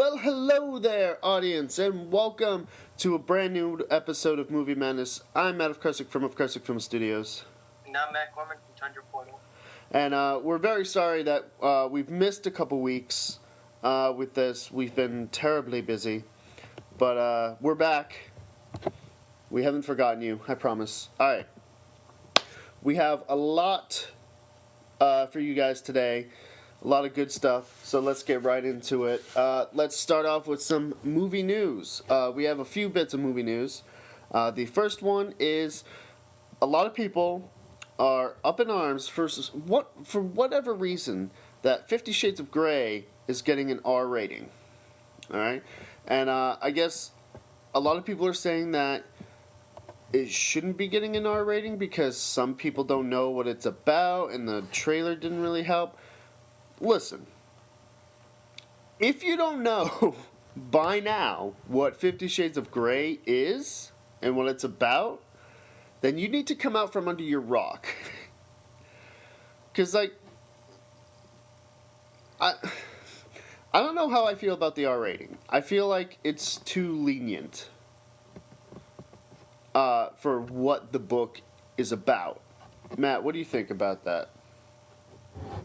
Well, hello there, audience, and welcome to a brand new episode of Movie Madness. I'm Matt of Karsic from Film Studios. And I'm Matt Gorman from Tundra Portal. And we're very sorry that we've missed a couple weeks with this. We've been terribly busy. But we're back. We haven't forgotten you, I promise. Alright. We have a lot for you guys today. A lot of good stuff, so let's get right into it. Let's start off with some movie news. We have a few bits of movie news. The first one is a lot of people are up in arms for whatever reason that 50 Shades of Grey is getting an R rating. Alright? And I guess a lot of people are saying that it shouldn't be getting an R rating because some people don't know what it's about and the trailer didn't really help. Listen, if you don't know by now what 50 Shades of Grey is and what it's about, then you need to come out from under your rock. Because, I don't know how I feel about the R rating. I feel like it's too lenient for what the book is about. Matt, what do you think about that?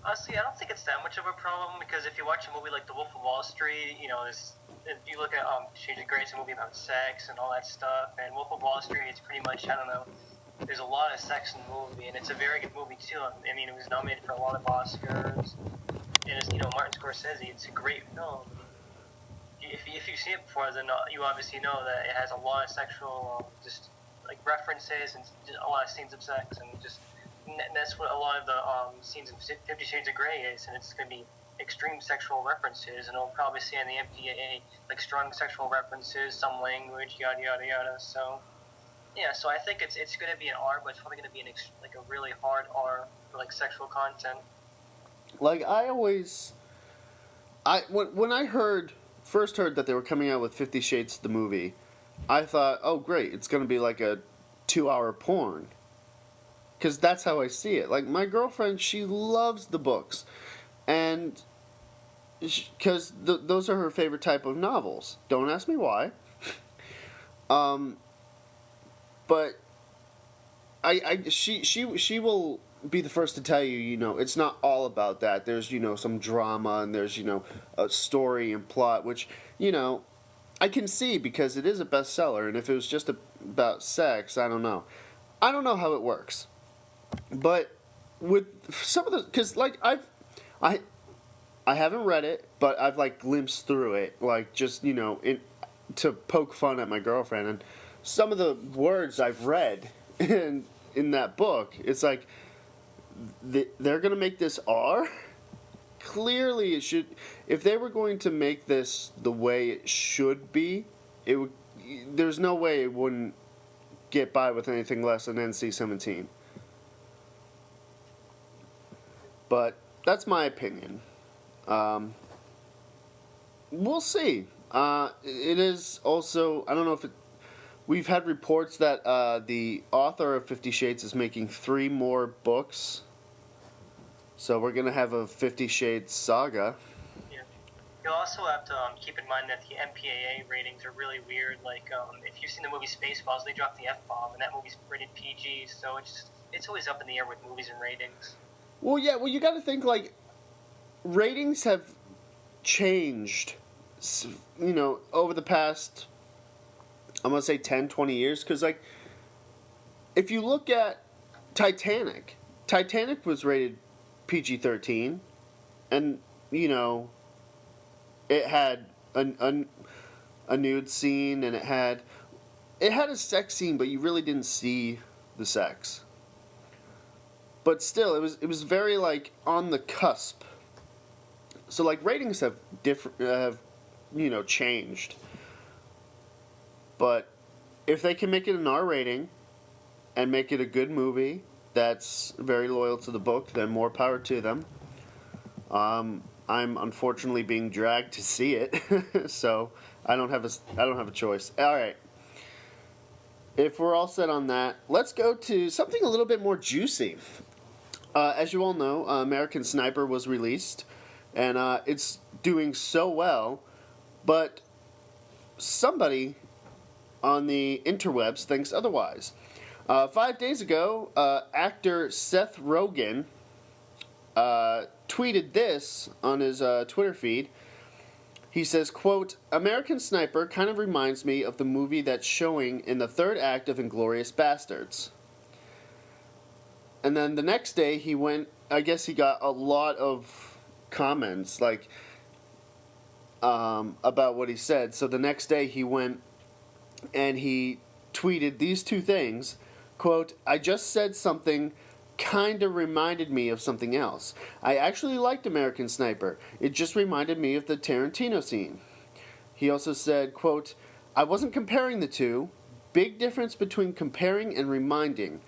Honestly, I don't think it's that much of a problem because if you watch a movie like The Wolf of Wall Street, if you look at Shades of Grey, it's a movie about sex and all that stuff, and Wolf of Wall Street, it's pretty much, I don't know, there's a lot of sex in the movie, and it's a very good movie too. I mean, it was nominated for a lot of Oscars, and it's, Martin Scorsese, it's a great film. If you've seen it before, then you obviously know that it has a lot of sexual, references and a lot of scenes of sex, and that's what a lot of the scenes in 50 Shades of Grey is, and it's going to be extreme sexual references, and it'll probably say in the MPAA, strong sexual references, some language, yada, yada, yada, so, yeah, so I think it's going to be an R, but it's probably going to be a really hard R for, sexual content. When I first heard that they were coming out with 50 Shades the movie, I thought, oh, great, it's going to be like a 2-hour porn. Because that's how I see it. My girlfriend, she loves the books. And because those are her favorite type of novels. Don't ask me why. But she will be the first to tell you, it's not all about that. There's, some drama and there's, a story and plot, which, I can see because it is a bestseller. And if it was just about sex, I don't know. I don't know how it works. But with some of the, because I haven't read it, but I've glimpsed through it, to poke fun at my girlfriend, and some of the words I've read in that book, it's they're gonna make this R. Clearly, it should. If they were going to make this the way it should be, it would. There's no way it wouldn't get by with anything less than NC-17. But that's my opinion. We'll see. It is also, I don't know if we've had reports that the author of 50 Shades is making 3 more books. So we're going to have a 50 Shades saga. Yeah. You'll also have to keep in mind that the MPAA ratings are really weird. If you've seen the movie Spaceballs, they dropped the F-bomb, and that movie's rated PG, so it's always up in the air with movies and ratings. Well, yeah, you got to think, ratings have changed, over the past, I'm going to say 10, 20 years, because, if you look at Titanic was rated PG-13, and, it had a nude scene, and it had a sex scene, but you really didn't see the sex. But still, it was very on the cusp. So ratings have changed. But if they can make it an R rating and make it a good movie that's very loyal to the book, then more power to them. I'm unfortunately being dragged to see it, so I don't have a choice. All right. If we're all set on that, let's go to something a little bit more juicy. As you all know, American Sniper was released, and it's doing so well But somebody on the interwebs thinks otherwise. 5 days ago, actor Seth Rogan tweeted this on his Twitter feed. He says, quote, American Sniper kind of reminds me of the movie that's showing in the third act of Inglourious Bastards. And then the next day he went, I guess he got a lot of comments, like, about what he said. So the next day he went and he tweeted these two things, quote, I just said something kind of reminded me of something else. I actually liked American Sniper. It just reminded me of the Tarantino scene. He also said, quote, I wasn't comparing the two. Big difference between comparing and reminding.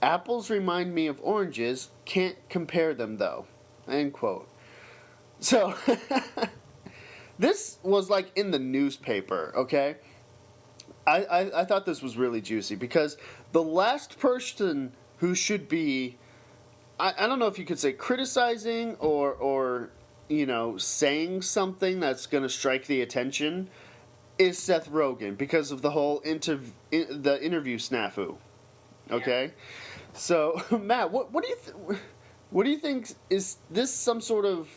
Apples remind me of oranges. Can't compare them, though. End quote. So, this was like in the newspaper, okay? I thought this was really juicy because the last person who should be, I don't know if you could say criticizing or you know, saying something that's going to strike the attention is Seth Rogen because of the whole the interview snafu. Okay? Yeah. So, Matt, what do you think, is this some sort of,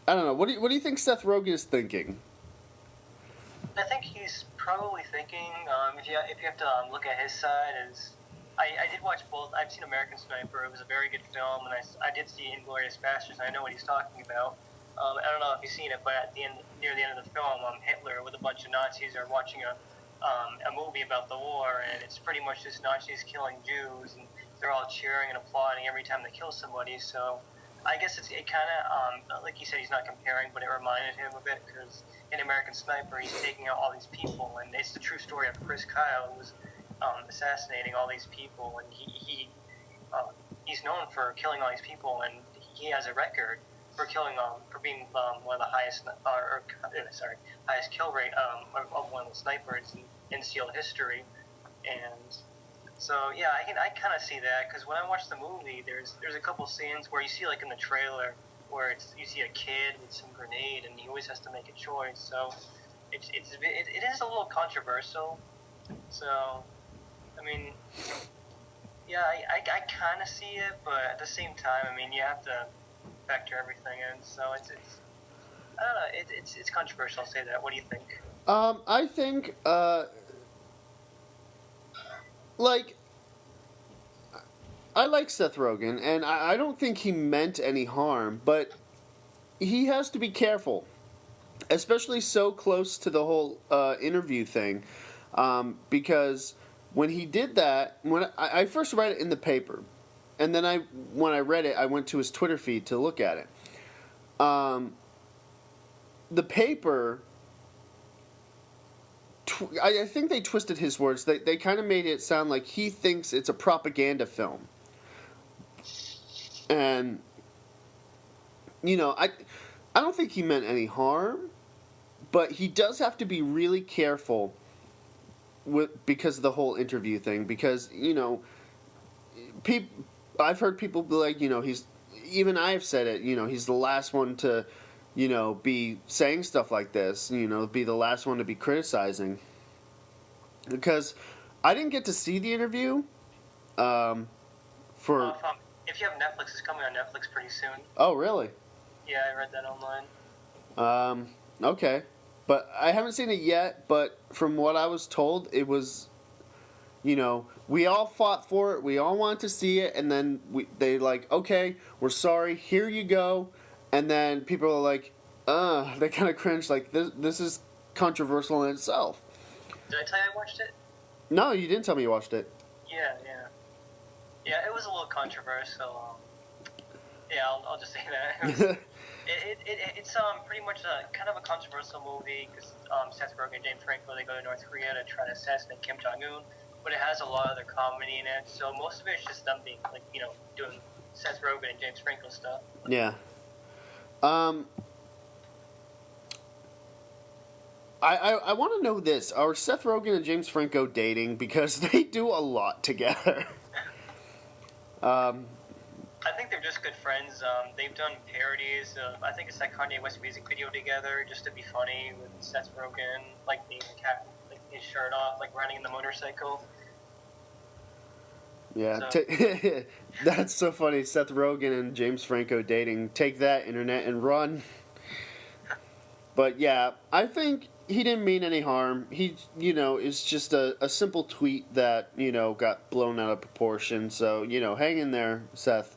I don't know, what do you think Seth Rogen is thinking? I think he's probably thinking, if you have to look at his side, is I did watch both. I've seen American Sniper. It was a very good film, and I did see Inglourious Basterds. I know what he's talking about. I don't know if you've seen it, but near the end of the film, Hitler with a bunch of Nazis are watching a movie about the war, and it's pretty much just Nazis killing Jews, and they're all cheering and applauding every time they kill somebody. So I guess it kind of, like you said, he's not comparing, but it reminded him of it, because in American Sniper, he's taking out all these people, and it's the true story of Chris Kyle, who was assassinating all these people, and he's known for killing all these people, and he has a record for killing for being one of the highest highest kill rate of one of the snipers in SEAL history. And so yeah, I kind of see that, because when I watch the movie, there's a couple scenes where you see, like in the trailer, where you see a kid with some grenade, and he always has to make a choice. So it is a little controversial. So I mean, yeah, I kind of see it, but at the same time, I mean, you have to factor everything in. So it's I don't know, it's controversial. I'll say that. What do you think? I think like, I like Seth Rogen, and I don't think he meant any harm, but he has to be careful, especially so close to the whole interview thing, because when he did that, when I first read it in the paper, and then when I read it, I went to his Twitter feed to look at it. The paper, I think they twisted his words. They kind of made it sound like he thinks it's a propaganda film. And, you know, I don't think he meant any harm, but he does have to be really careful because of the whole interview thing. Because, you know, I've heard people be like, you know, even I've said it, you know, he's the last one to, you know, be saying stuff like this, you know, be the last one to be criticizing. Because I didn't get to see the interview. If you have Netflix, it's coming on Netflix pretty soon. Oh, really? Yeah, I read that online. Okay. But I haven't seen it yet, but from what I was told, it was, you know, we all fought for it, we all wanted to see it, and then they like, okay, we're sorry, here you go. And then people are like, they kind of cringe, like, this is controversial in itself. Did I tell you I watched it? No, you didn't tell me you watched it. Yeah, it was a little controversial. Yeah, I'll just say that. It's pretty much kind of a controversial movie, because Seth Rogen and James Franco, they go to North Korea to try to assassinate Kim Jong-un, but it has a lot of their comedy in it, so most of it is just them being, like, you know, doing Seth Rogen and James Franco stuff. Yeah. I want to know this. Are Seth Rogen and James Franco dating? Because they do a lot together. I think they're just good friends. They've done parodies of, I think it's that Kanye West music video together, just to be funny, with Seth Rogen, like being the captain, like his shirt off, like riding in the motorcycle. Yeah, So, that's so funny. Seth Rogen and James Franco dating. Take that, internet, and run. But yeah, I think he didn't mean any harm. He, is just a simple tweet that, got blown out of proportion. So, hang in there, Seth.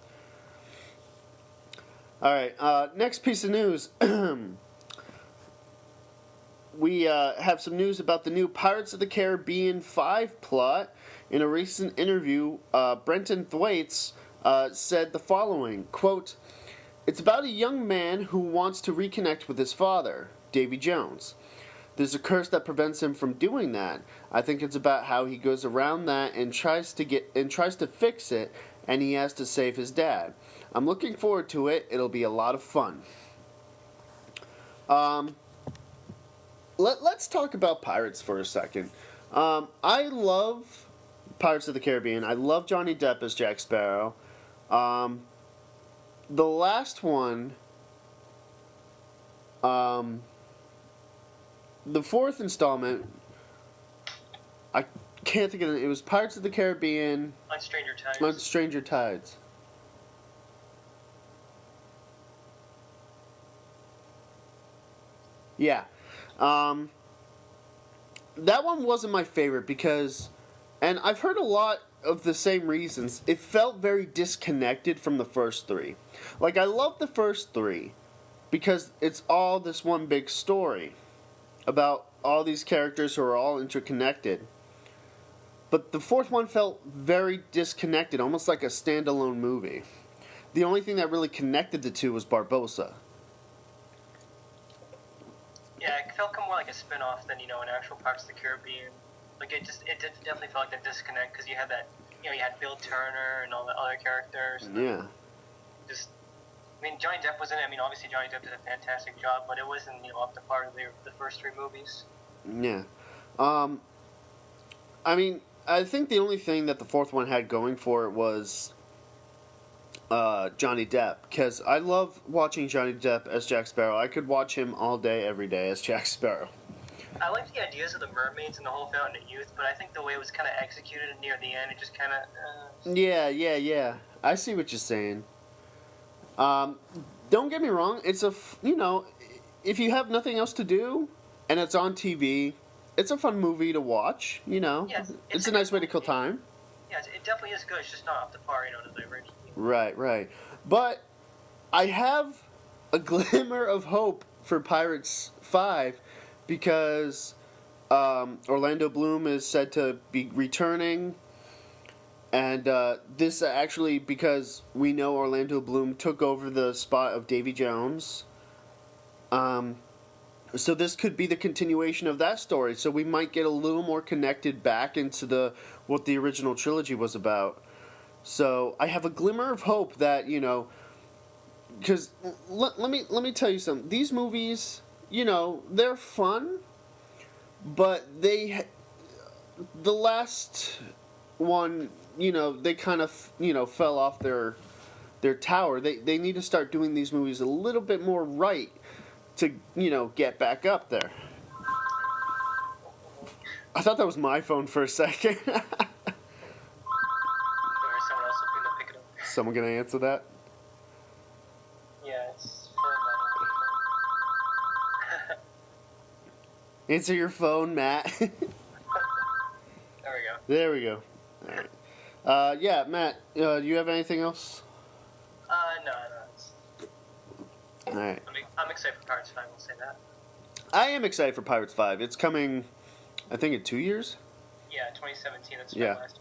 All right, next piece of news. We have some news about the new Pirates of the Caribbean 5 plot. In a recent interview, Brenton Thwaites said the following, quote, "It's about a young man who wants to reconnect with his father, Davy Jones. There's a curse that prevents him from doing that. I think it's about how he goes around that and tries to fix it, and he has to save his dad. I'm looking forward to it. It'll be a lot of fun." Let's talk about pirates for a second. I love Pirates of the Caribbean. I love Johnny Depp as Jack Sparrow. The last one, the fourth installment, I can't think of it. It was Pirates of the Caribbean on Stranger Tides. on Stranger Tides. Yeah. That one wasn't my favorite because, and I've heard a lot of the same reasons, it felt very disconnected from the first three. Like, I love the first three because it's all this one big story about all these characters who are all interconnected. But the fourth one felt very disconnected, almost like a standalone movie. The only thing that really connected the two was Barbossa. Yeah, it felt more like a spin-off than, an actual Pirates of the Caribbean. Like, it definitely felt like a disconnect, because you had that, you had Bill Turner and all the other characters. Yeah. Johnny Depp was in it. Obviously Johnny Depp did a fantastic job, but it wasn't, up to par of the first three movies. Yeah. I think the only thing that the fourth one had going for it was Johnny Depp, because I love watching Johnny Depp as Jack Sparrow. I could watch him all day, every day as Jack Sparrow. I like the ideas of the mermaids and the whole Fountain of Youth, but I think the way it was kind of executed near the end, it just kind of... Yeah. I see what you're saying. Don't get me wrong. It's if you have nothing else to do and it's on TV, it's a fun movie to watch. Yeah, it's a nice way to kill time. Yeah, it definitely is good. It's just not up to par, to the original. Right. But I have a glimmer of hope for Pirates 5 because Orlando Bloom is said to be returning. And this actually, because we know Orlando Bloom took over the spot of Davy Jones. So this could be the continuation of that story. So we might get a little more connected back into what the original trilogy was about. So I have a glimmer of hope that, because let me tell you something. These movies, they're fun, but the last one, they kind of, fell off their tower. They need to start doing these movies a little bit more right to, get back up there. I thought that was my phone for a second. Someone gonna answer that? Yeah, it's Answer your phone, Matt. There we go. All right. Yeah, Matt. Do you have anything else? No. All right. I'm excited for Pirates 5. We'll say that. I am excited for Pirates 5. It's coming, I think, in 2 years. Yeah, 2017. That's yeah. last.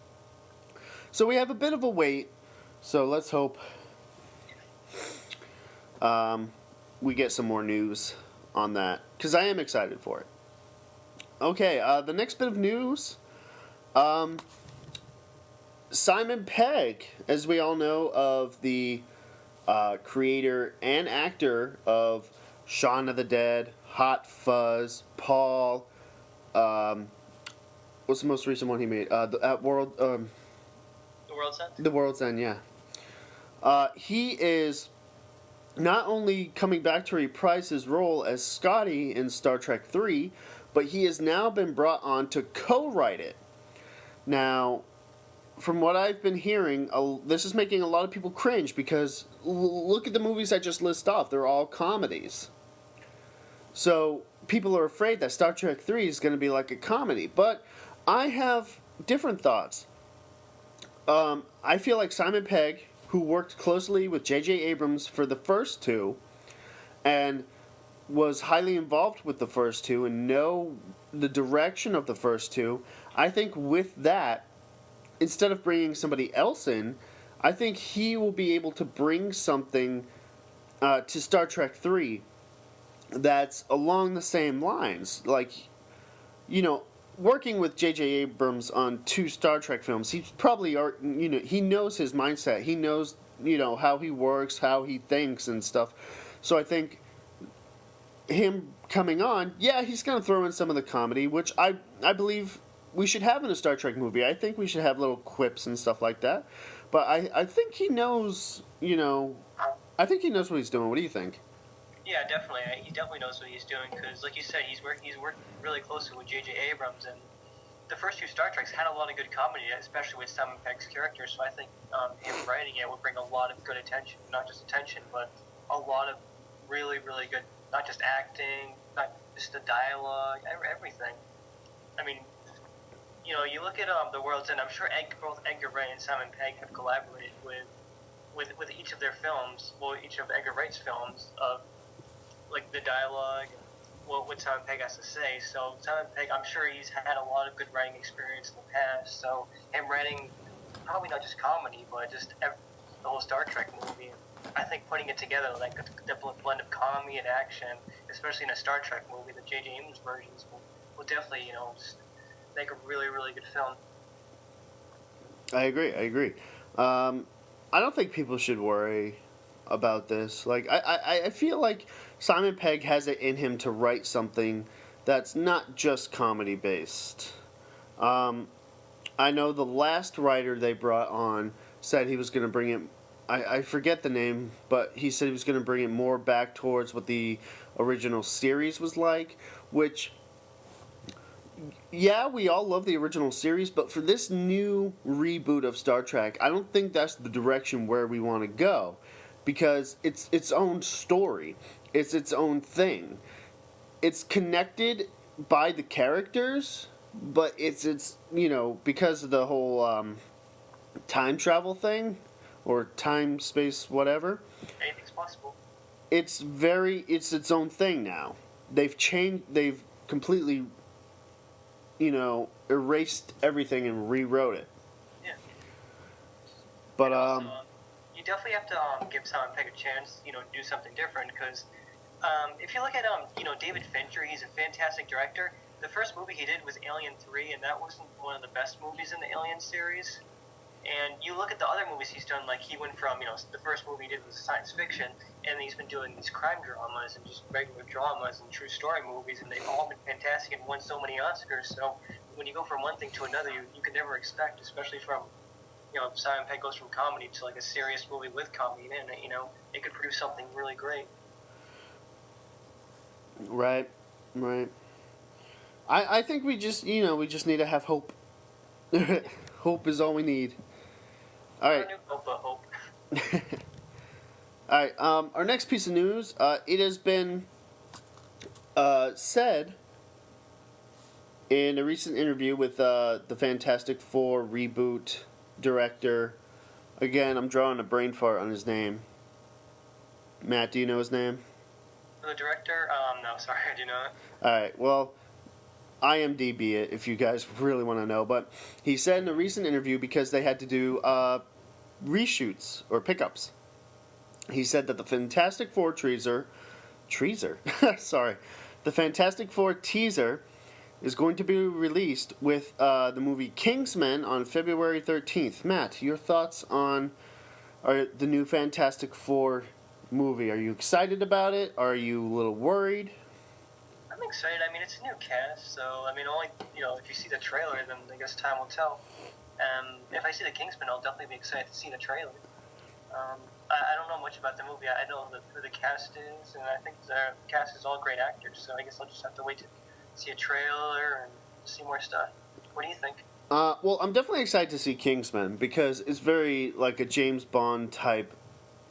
So we have a bit of a wait. So let's hope we get some more news on that, because I am excited for it. Okay, the next bit of news, Simon Pegg, as we all know, of the creator and actor of Shaun of the Dead, Hot Fuzz, Paul, what's the most recent one he made? The World's End? The World's End, yeah. He is not only coming back to reprise his role as Scotty in Star Trek 3, but he has now been brought on to co-write it. Now, from what I've been hearing, this is making a lot of people cringe because look at the movies I just list off. They're all comedies. So people are afraid that Star Trek 3 is going to be like a comedy. But I have different thoughts. I feel like Simon Pegg, who worked closely with J.J. Abrams for the first two, and was highly involved with the first two and know the direction of the first two, I think with that, instead of bringing somebody else in, I think he will be able to bring something to Star Trek 3 that's along the same lines. Like, working with J.J. Abrams on 2 Star Trek films, he's probably, he knows his mindset. He knows, how he works, how he thinks and stuff. So I think him coming on, yeah, he's going to throw in some of the comedy, which I believe we should have in a Star Trek movie. I think we should have little quips and stuff like that. But I think he knows, I think he knows what he's doing. What do you think? Yeah, definitely. He definitely knows what he's doing because, like you said, he's worked really closely with J.J. Abrams, and the first 2 Star Treks had a lot of good comedy, especially with Simon Pegg's character. So I think him writing it will bring a lot of good attention, not just attention, but a lot of really, really good, not just acting, not just the dialogue, everything. I mean, you look at The World's End. I'm sure both Edgar Wright and Simon Pegg have collaborated with each of their films, well, each of Edgar Wright's films, of like the dialogue, what Simon Pegg has to say. So Simon Pegg, I'm sure he's had a lot of good writing experience in the past. So him writing probably not just comedy, but just the whole Star Trek movie. I think putting it together, like the blend of comedy and action, especially in a Star Trek movie, the J.J. Abrams versions will definitely, just make a really, really good film. I agree. I don't think people should worry about this. Like, I feel like Simon Pegg has it in him to write something that's not just comedy based. I know the last writer they brought on said he was going to bring it, I forget the name, but he said he was going to bring it more back towards what the original series was like, which, yeah, we all love the original series, but for this new reboot of Star Trek, I don't think that's the direction where we want to go, because it's its own story. It's its own thing. It's connected by the characters, but it's because of the whole time travel thing, or time, space, whatever. Anything's possible. It's its own thing now. They've completely, erased everything and rewrote it. Yeah. But also, you definitely have to give Simon Pegg a chance, do something different, because if you look at David Fincher, he's a fantastic director. The first movie he did was Alien 3, and that wasn't one of the best movies in the Alien series. And you look at the other movies he's done, like he went from, the first movie he did was science fiction, and he's been doing these crime dramas and just regular dramas and true story movies, and they've all been fantastic and won so many Oscars. So when you go from one thing to another, you could never expect, especially from, Simon Pegg goes from comedy to like a serious movie with comedy in it, it could produce something really great. Right. I think we just need to have hope. Hope is all we need. All right. Hope. All right. Our next piece of news. It has been said in a recent interview with the Fantastic Four reboot director. Again, I'm drawing a brain fart on his name. Matt, do you know his name? The director? No, sorry, I do not. All right. Well, IMDb it if you guys really want to know. But he said in a recent interview, because they had to do reshoots or pickups, he said that the Fantastic Four sorry, the Fantastic Four teaser is going to be released with the movie Kingsman on February 13th. Matt, your thoughts on the new Fantastic Four movie? Are you excited about it? Are you a little worried? I'm excited. I mean, it's a new cast, so only if you see the trailer, then I guess time will tell. If I see the Kingsman, I'll definitely be excited to see the trailer. I don't know much about the movie. I know who the cast is, and I think the cast is all great actors. So I guess I'll just have to wait to see a trailer and see more stuff. What do you think? Well, I'm definitely excited to see Kingsman because it's very like a James Bond type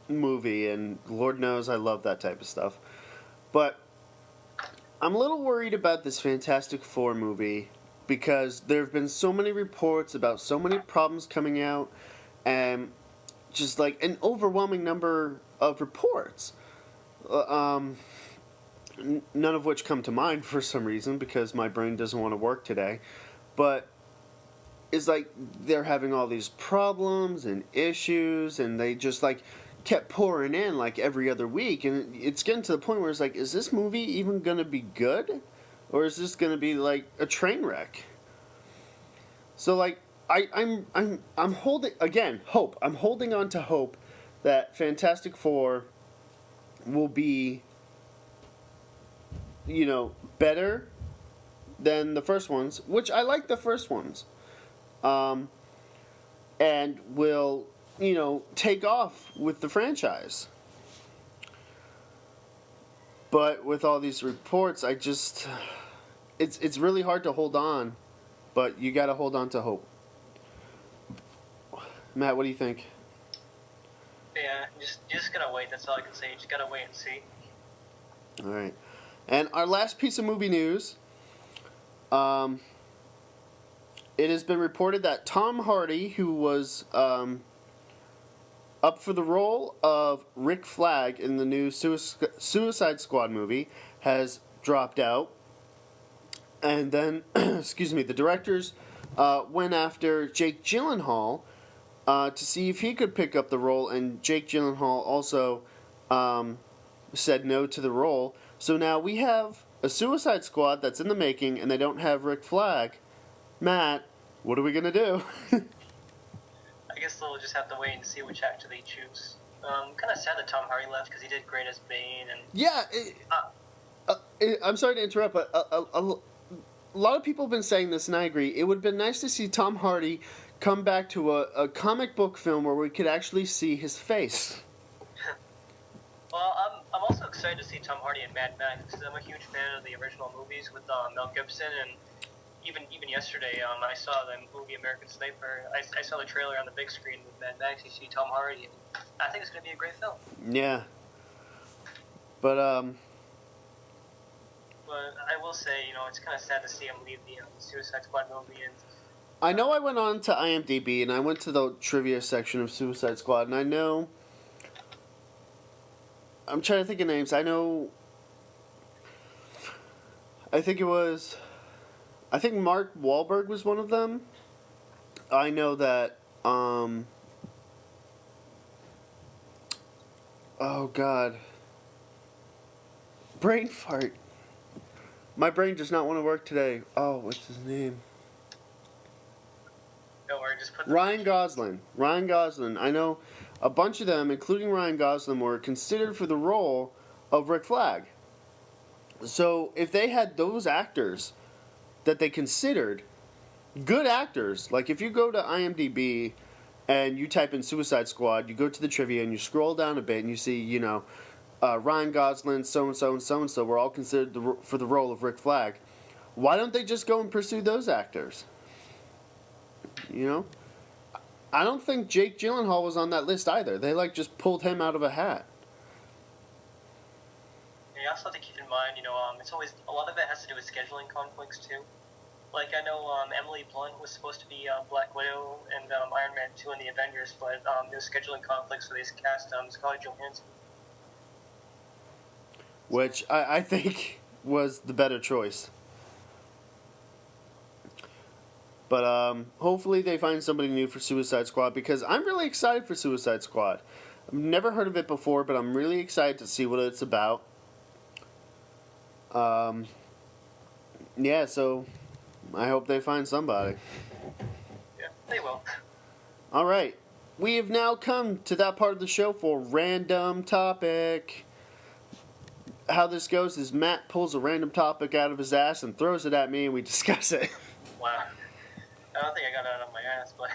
movie, and Lord knows I love that type of stuff. But I'm a little worried about this Fantastic Four movie because there have been so many reports about so many problems coming out, and just like an overwhelming number of reports. None of which come to mind for some reason because my brain doesn't want to work today. But it's like they're having all these problems and issues, and they just like kept pouring in like every other week, and it's getting to the point where it's like, is this movie even gonna be good, or is this gonna be like a train wreck? So like I'm holding again hope. I'm holding on to hope that Fantastic Four will be, better than the first ones, which I like the first ones, and will, take off with the franchise. But with all these reports, it's really hard to hold on, but you got to hold on to hope. Matt, what do you think? Yeah, just gotta wait. That's all I can say. You just gotta wait and see. All right. And our last piece of movie news, it has been reported that Tom Hardy, who was up for the role of Rick Flag in the new Suicide Squad movie, has dropped out. And then, the directors went after Jake Gyllenhaal to see if he could pick up the role, and Jake Gyllenhaal also said no to the role. So now we have a Suicide Squad that's in the making, and they don't have Rick Flag. Matt, what are we going to do? I guess they'll just have to wait and see which actor they choose. Kind of sad that Tom Hardy left because he did great as Bane. And yeah, I'm sorry to interrupt, but a lot of people have been saying this, and I agree. It would have been nice to see Tom Hardy come back to a comic book film where we could actually see his face. Well, I'm also excited to see Tom Hardy in Mad Max because I'm a huge fan of the original movies with Mel Gibson, and even yesterday I saw the movie American Sniper. I saw the trailer on the big screen with Mad Max. You see Tom Hardy, and I think it's going to be a great film. Yeah. But I will say, it's kind of sad to see him leave the Suicide Squad movie. And I know I went on to IMDb and I went to the trivia section of Suicide Squad, and I know. I'm trying to think of names. I think Mark Wahlberg was one of them. I know that, oh God. Brain fart. My brain does not want to work today. Oh, what's his name? don't worry, just put Ryan Gosling. I know a bunch of them, including Ryan Gosling, were considered for the role of Rick Flag. So if they had those actors that they considered good actors, like if you go to IMDb and you type in Suicide Squad, you go to the trivia and you scroll down a bit and you see, Ryan Gosling, so-and-so, and so-and-so were all considered for the role of Rick Flag. Why don't they just go and pursue those actors? I don't think Jake Gyllenhaal was on that list either. They just pulled him out of a hat. You also have to keep in mind, it's always a lot of it has to do with scheduling conflicts too. Like I know Emily Blunt was supposed to be Black Widow and Iron Man 2 in the Avengers, but there's scheduling conflicts, so they cast Scarlett Johansson. Which I think was the better choice. But hopefully they find somebody new for Suicide Squad, because I'm really excited for Suicide Squad. I've never heard of it before, but I'm really excited to see what it's about. Yeah, so I hope they find somebody. Yeah, they will. All right. We have now come to that part of the show for Random Topic. How this goes is Matt pulls a random topic out of his ass and throws it at me, and we discuss it. Wow. I don't think I got it out of my ass, but...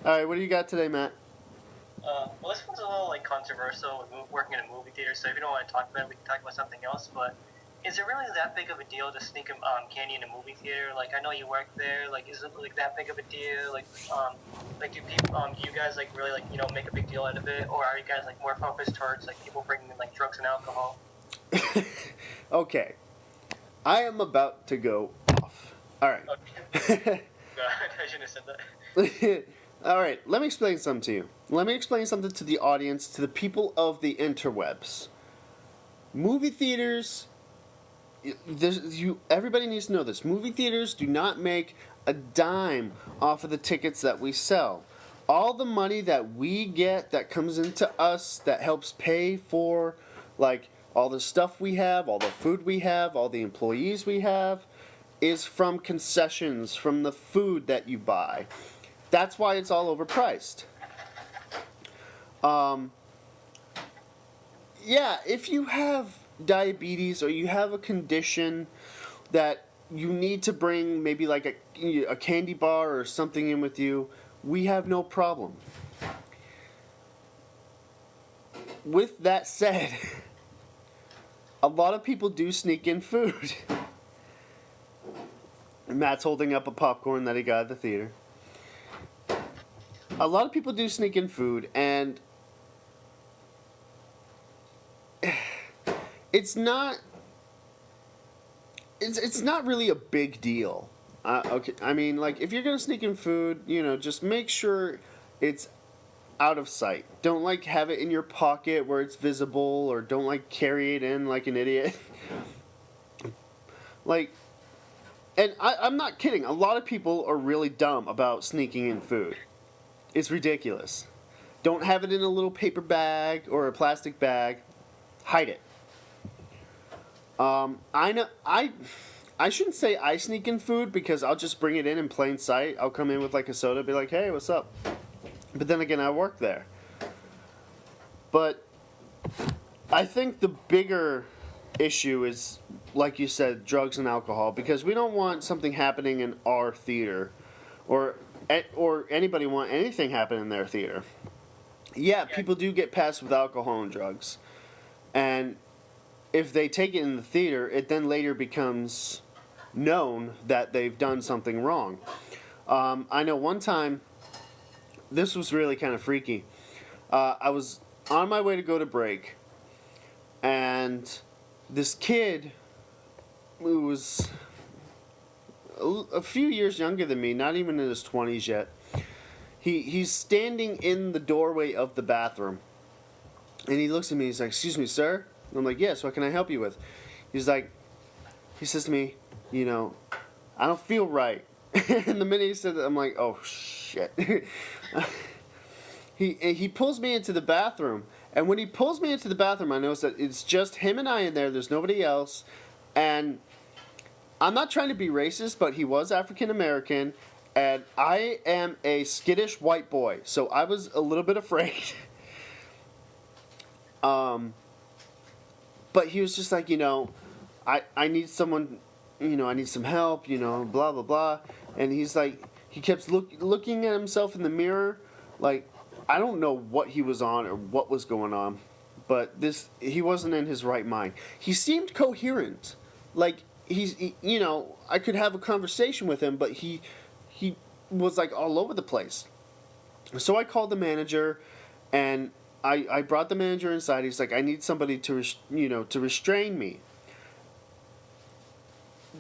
All right, what do you got today, Matt? Well, this one's a little like controversial with working in a movie theater. So if you don't want to talk about it, we can talk about something else. But is it really that big of a deal to sneak candy in a movie theater? Like, I know you work there. Like, is it like that big of a deal? Like do people, do you guys like really like make a big deal out of it, or are you guys like more focused towards like people bringing in like drugs and alcohol? Okay, I am about to go off. All right. Okay. I shouldn't have said that. All right, let me explain something to you. Let me explain something to the audience, to the people of the interwebs. Movie theaters, everybody needs to know this. Movie theaters do not make a dime off of the tickets that we sell. All the money that we get that comes into us that helps pay for like all the stuff we have, all the food we have, all the employees we have is from concessions, from the food that you buy. That's why it's all overpriced. Yeah, if you have diabetes or you have a condition that you need to bring maybe like a candy bar or something in with you, we have no problem. With that said, a lot of people do sneak in food. Matt's holding up a popcorn that he got at the theater. A lot of people do sneak in food, and it's not really a big deal. Okay, I mean, like, if you're gonna sneak in food, just make sure it's out of sight. Don't like have it in your pocket where it's visible, or don't like carry it in like an idiot. Like, and I'm not kidding. A lot of people are really dumb about sneaking in food. It's ridiculous. Don't have it in a little paper bag or a plastic bag. Hide it. I know I shouldn't say I sneak in food because I'll just bring it in plain sight. I'll come in with like a soda, be like, "Hey, what's up?" But then again, I work there. But I think the bigger issue is, like you said, drugs and alcohol, because we don't want something happening in our theater, or anybody want anything happen in their theater. Yeah, people do get passed with alcohol and drugs, and if they take it in the theater, it then later becomes known that they've done something wrong. I know one time, this was really kind of freaky. I was on my way to go to break, and this kid who was a few years younger than me, not even in his 20s yet, he's standing in the doorway of the bathroom, and he looks at me, he's like, "Excuse me, sir?" And I'm like, "Yes, what can I help you with?" He says to me, "I don't feel right." And the minute he said that, I'm like, "Oh, shit." He pulls me into the bathroom, and when he pulls me into the bathroom, I notice that it's just him and I in there, there's nobody else, and I'm not trying to be racist, but he was African American, and I am a skittish white boy, so I was a little bit afraid. But he was just like, I need someone, I need some help, blah, blah, blah. And he's like, he kept looking at himself in the mirror. Like, I don't know what he was on or what was going on, but he wasn't in his right mind. He seemed coherent. Like, I could have a conversation with him, but he was like all over the place. So I called the manager, and I brought the manager inside. He's like, "I need somebody to restrain me."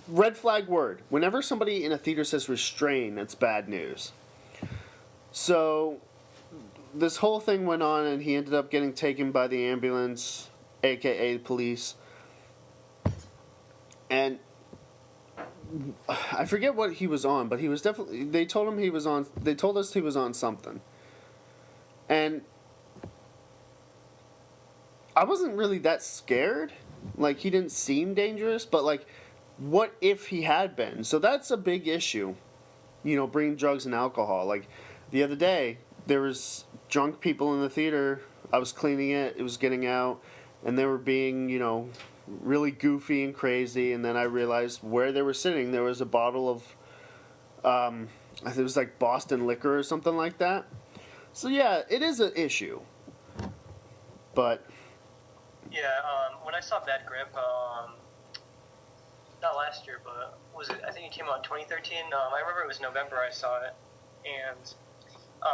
Red flag word. Whenever somebody in a theater says restrain, that's bad news. So this whole thing went on, and he ended up getting taken by the ambulance, aka the police. And I forget what he was on, but he was definitely. They told us he was on something. And I wasn't really that scared. Like, he didn't seem dangerous, but like, what if he had been? So that's a big issue. Bringing drugs and alcohol. Like, the other day, there was drunk people in the theater. I was cleaning it. It was getting out, and they were being, really goofy and crazy. And then I realized where they were sitting, there was a bottle of, I think it was like Boston liquor or something like that. So yeah, it is an issue. But Yeah, when I saw Bad Grip, not last year, but was it? I think it came out in 2013. I remember it was November I saw it, and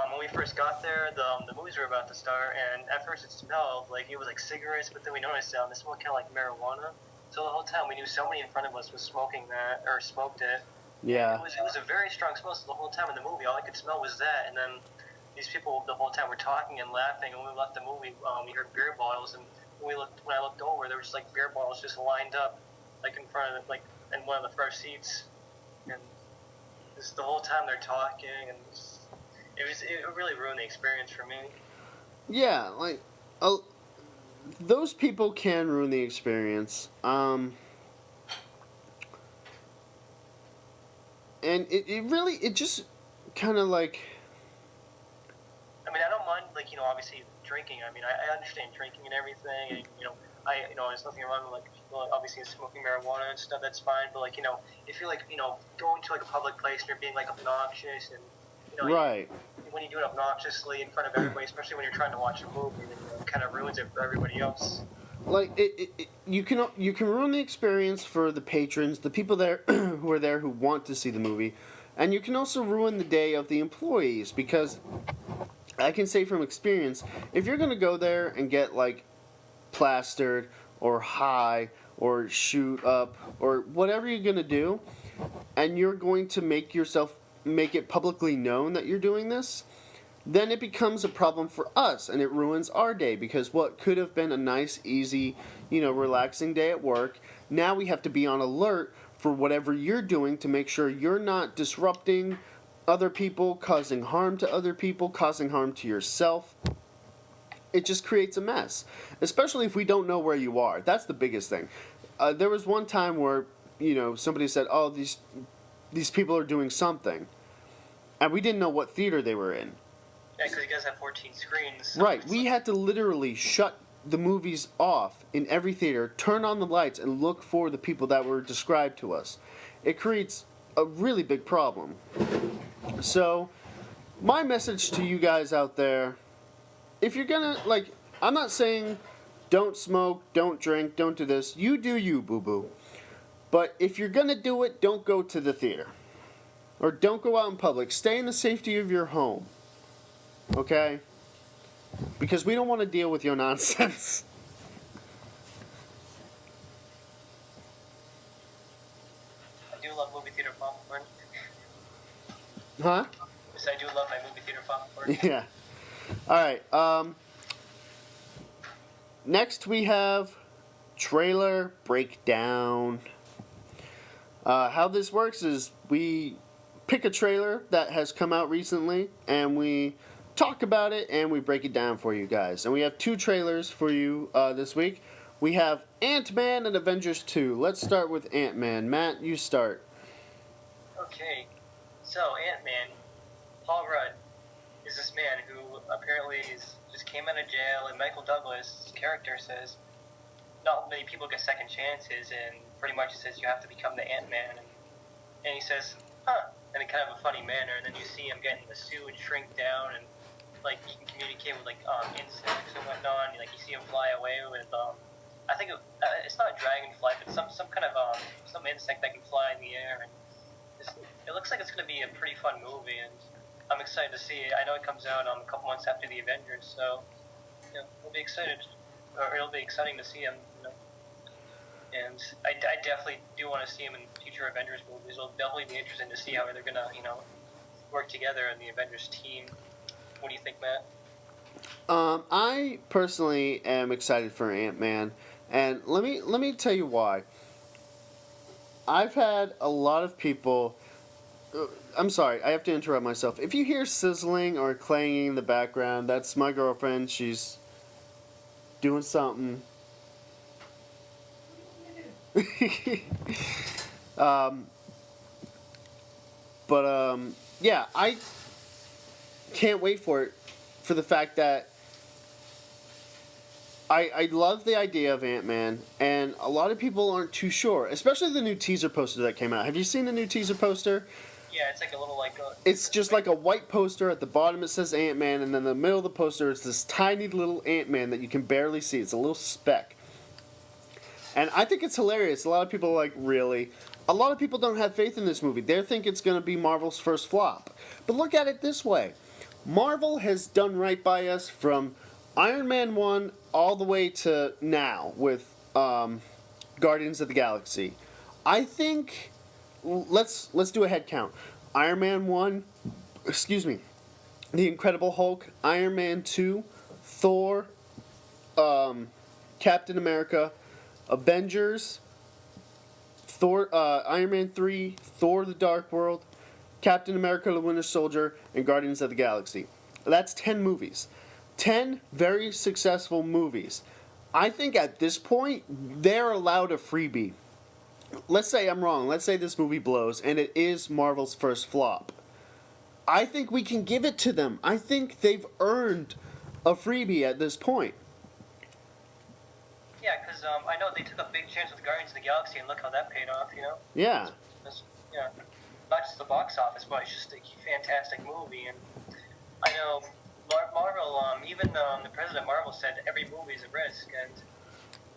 when we first got there, the movies were about to start, and at first it smelled like it was like cigarettes, but then we noticed it smelled kind of like marijuana. So the whole time we knew somebody in front of us was smoking that or smoked it. yeah, It was a very strong smell. So the whole time in the movie, all I could smell was that, and then these people the whole time were talking and laughing. And when we left the movie, we heard beer bottles, and when I looked over, there was just like beer bottles just lined up, like in front of like in one of the first seats, and just the whole time they're talking, and it really ruined the experience for me. yeah, like those people can ruin the experience. And it just kind of like. I mean, I don't mind, like, obviously drinking. I mean, I understand drinking and everything, and, there's nothing wrong with, like, people obviously smoking marijuana and stuff, that's fine, but, like, if you're, like, going to, like, a public place and you're being, like, obnoxious and, Right. when you do it obnoxiously in front of everybody, especially when you're trying to watch a movie, then, it kind of ruins it for everybody else. Like you can ruin the experience for the patrons, the people there who are there who want to see the movie, and you can also ruin the day of the employees because I can say from experience, if you're gonna go there and get like plastered or high or shoot up or whatever you're gonna do, and you're going to make it publicly known that you're doing this, then it becomes a problem for us and it ruins our day because what could have been a nice, easy, relaxing day at work, now we have to be on alert for whatever you're doing to make sure you're not disrupting other people, causing harm to other people, causing harm to yourself. It just creates a mess, especially if we don't know where you are. That's the biggest thing. There was one time where, somebody said, oh, these people are doing something, and we didn't know what theater they were in. Yeah, because you guys have 14 screens. So right, we had to literally shut the movies off in every theater, turn on the lights, and look for the people that were described to us. It creates a really big problem. So, my message to you guys out there, if you're gonna, I'm not saying don't smoke, don't drink, don't do this. You do you, boo-boo. But if you're gonna do it, don't go to the theater. Or don't go out in public. Stay in the safety of your home. Okay? Because we don't want to deal with your nonsense. I do love movie theater popcorn. Huh? Yes, I do love my movie theater popcorn. Yeah. Alright, next we have trailer breakdown. How this works is we pick a trailer that has come out recently and we talk about it and we break it down for you guys. And we have 2 trailers for you this week. We have Ant-Man and Avengers 2. Let's start with Ant-Man. Matt, you start. Okay, so Ant-Man, Paul Rudd is this man who apparently just came out of jail, and Michael Douglas' character says not many people get second chances, and pretty much says you have to become the Ant-Man, and he says, huh, in a kind of a funny manner, and then you see him get in the suit and shrink down, and like he can communicate with like insects and whatnot, and like you see him fly away with I think it's not a dragonfly, but some kind of some insect that can fly in the air, and it looks like it's going to be a pretty fun movie, and I'm excited to see it. I know it comes out a couple months after the Avengers, so we'll be excited, or it'll be exciting to see him. And I definitely do want to see him in future Avengers movies. It'll definitely be interesting to see how they're gonna work together in the Avengers team. What do you think, Matt? I personally am excited for Ant-Man, and let me tell you why. I've had a lot of people. I'm sorry, I have to interrupt myself. If you hear sizzling or clanging in the background, that's my girlfriend. She's doing something. Yeah, I can't wait for the fact that I love the idea of Ant-Man, and a lot of people aren't too sure, especially the new teaser poster that came out. Have you seen the new teaser poster? Yeah, it's like a little like. It's just like a white poster. At the bottom it says Ant-Man, and then in the middle of the poster is this tiny little Ant-Man that you can barely see. It's a little speck. And I think it's hilarious. A lot of people are like, really? A lot of people don't have faith in this movie. They think it's going to be Marvel's first flop. But look at it this way. Marvel has done right by us from Iron Man 1 all the way to now with Guardians of the Galaxy. I think... Let's do a head count. Iron Man 1, The Incredible Hulk, Iron Man 2, Thor, Captain America, Avengers, Iron Man 3, Thor the Dark World, Captain America the Winter Soldier, and Guardians of the Galaxy. That's 10 movies. 10 very successful movies. I think at this point, they're allowed a freebie. Let's say I'm wrong. Let's say this movie blows and it is Marvel's first flop. I think we can give it to them. I think they've earned a freebie at this point. Yeah, because I know they took a big chance with Guardians of the Galaxy, and look how that paid off, you know? Yeah. Yeah. Not just the box office, but it's just a fantastic movie. And I know Marvel, even the president of Marvel said every movie is a risk, and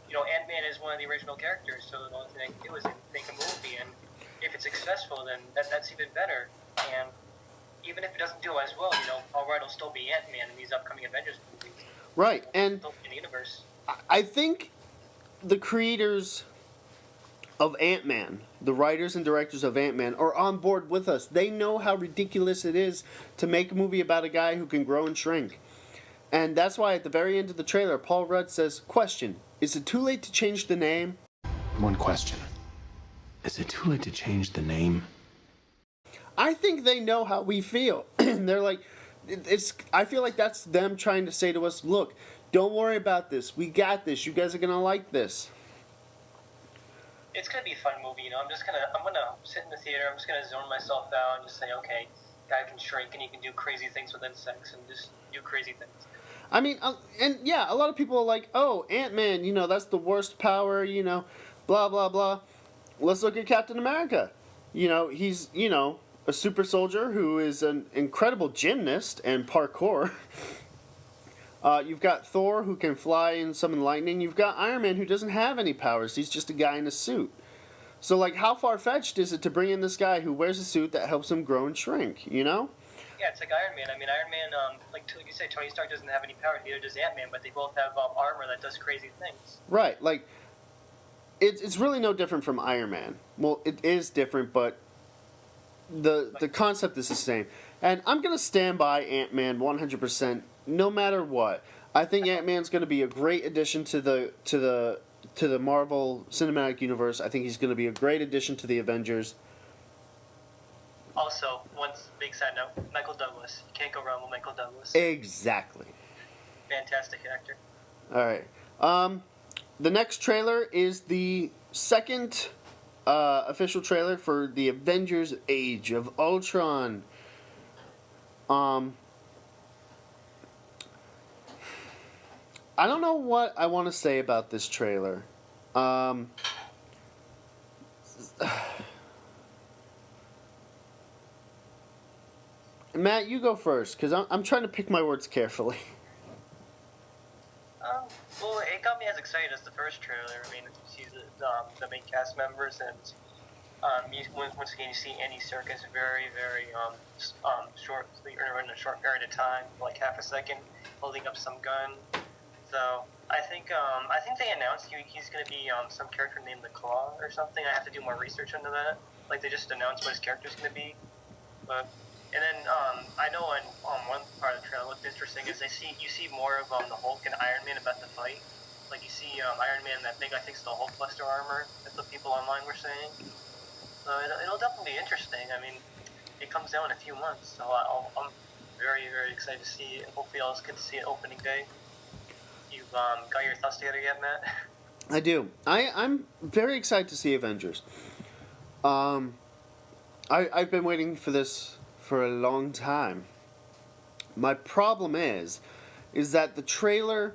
you know, Ant-Man is one of the original characters, so the only thing it was to make a movie, and if it's successful, then that's even better. And even if it doesn't do as well, you know, Paul Rudd will still be Ant-Man in these upcoming Avengers movies. Right, and in the universe. I think the creators of Ant-Man, the writers and directors of Ant-Man, are on board with us. They know how ridiculous it is to make a movie about a guy who can grow and shrink. And that's why at the very end of the trailer, Paul Rudd says, question, is it too late to change the name? One question. Is it too late to change the name? I think they know how we feel. They're like, I feel like that's them trying to say to us, look, don't worry about this. We got this. You guys are going to like this. It's going to be a fun movie, you know. I'm going to sit in the theater. I'm just going to zone myself out and just say, okay, guy can shrink and he can do crazy things with insects and just do crazy things. I mean, and yeah, a lot of people are like, oh, Ant-Man, you know, that's the worst power, you know, blah, blah, blah. Let's look at Captain America. You know, he's, you know, a super soldier who is an incredible gymnast and parkour. You've got Thor, who can fly and summon lightning. You've got Iron Man, who doesn't have any powers. He's just a guy in a suit. So, like, how far-fetched is it to bring in this guy who wears a suit that helps him grow and shrink, you know? Yeah, it's like Iron Man. I mean, Iron Man, like you say, Tony Stark doesn't have any power, neither does Ant-Man, but they both have armor that does crazy things. Right, like, it's really no different from Iron Man. Well, it is different, but the concept is the same. And I'm going to stand by Ant-Man 100%, no matter what. I think Ant-Man's going to be a great addition to the Marvel Cinematic Universe. I think he's going to be a great addition to the Avengers. Also, one big side note, Michael Douglas. You can't go wrong with Michael Douglas. Exactly. Fantastic actor. All right. The next trailer is the second official trailer for the Avengers Age of Ultron. I don't know what I want to say about this trailer. Matt, you go first, because I'm trying to pick my words carefully. Well, it got me as excited as the first trailer. I mean, you see the main cast members, and once again, you see Andy Serkis very, very short, in a short period of time, like half a second, holding up some gun. So I think they announced he's going to be some character named the Claw or something. I have to do more research into that. Like they just announced what his character's going to be, but. And then I know on one part of the trailer, what's interesting is you see more of the Hulk and Iron Man about to fight. Like you see Iron Man that thing I think is the Hulkbuster armor. That's what people online were saying. So it'll definitely be interesting. I mean, it comes out in a few months, so I'm very, very excited to see it. Hopefully I'll get to see it opening day. You've got your thoughts together yet, Matt? I do. I'm very excited to see Avengers. I've been waiting for this for a long time. My problem is that the trailer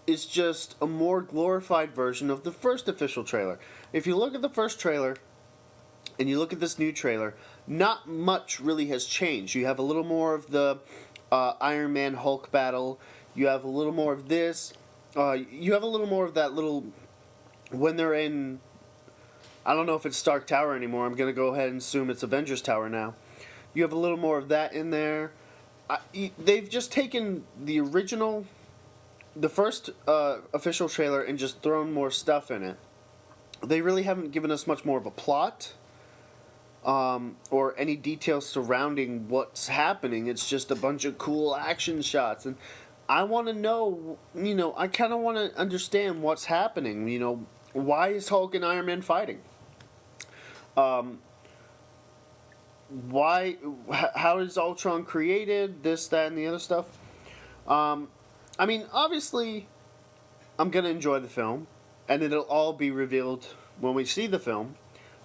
is just a more glorified version of the first official trailer. If you look at the first trailer, and you look at this new trailer, not much really has changed. You have a little more of the Iron Man Hulk battle. You have a little more of this. You have a little more of that little when they're in. I don't know if it's Stark Tower anymore. I'm gonna go ahead and assume it's Avengers Tower now. You have a little more of that in there. They've just taken the original, the first official trailer, and just thrown more stuff in it. They really haven't given us much more of a plot or any details surrounding what's happening. It's just a bunch of cool action shots. And I want to know, I kind of want to understand what's happening. Why is Hulk and Iron Man fighting? How is Ultron created? This, that, and the other stuff. Obviously, I'm going to enjoy the film, and it'll all be revealed when we see the film,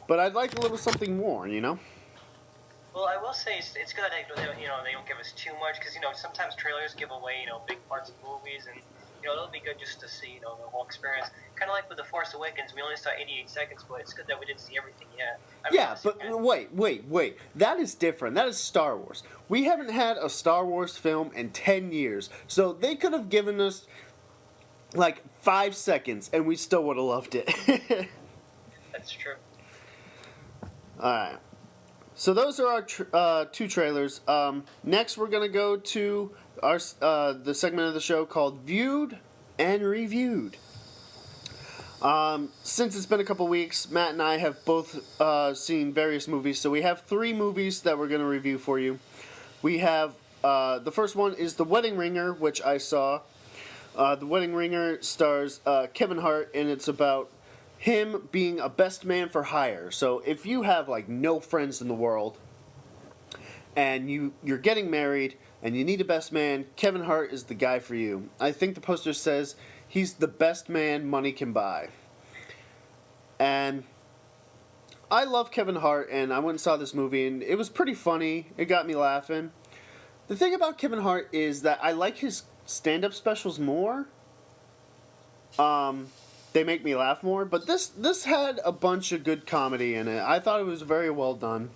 but I'd like a little something more, Well, I will say it's good that they don't give us too much, because sometimes trailers give away big parts of movies, and it'll be good just to see the whole experience. Kind of like with The Force Awakens, we only saw 88 seconds, but it's good that we didn't see everything yet. Wait. That is different. That is Star Wars. We haven't had a Star Wars film in 10 years, so they could have given us like 5 seconds, and we still would have loved it. That's true. Alright. So those are our two trailers. Next, we're going to go to our the segment of the show called Viewed and Reviewed. Since it's been a couple weeks, Matt and I have both seen various movies, so we have 3 movies that we're going to review for you. We have, the first one is The Wedding Ringer, which I saw. The Wedding Ringer stars Kevin Hart, and it's about him being a best man for hire. So if you have like no friends in the world, and you're getting married, and you need a best man, Kevin Hart is the guy for you. I think the poster says he's the best man money can buy. And I love Kevin Hart, and I went and saw this movie, and it was pretty funny. It got me laughing. The thing about Kevin Hart is that I like his stand-up specials more. They make me laugh more, but this had a bunch of good comedy in it. I thought it was very well done.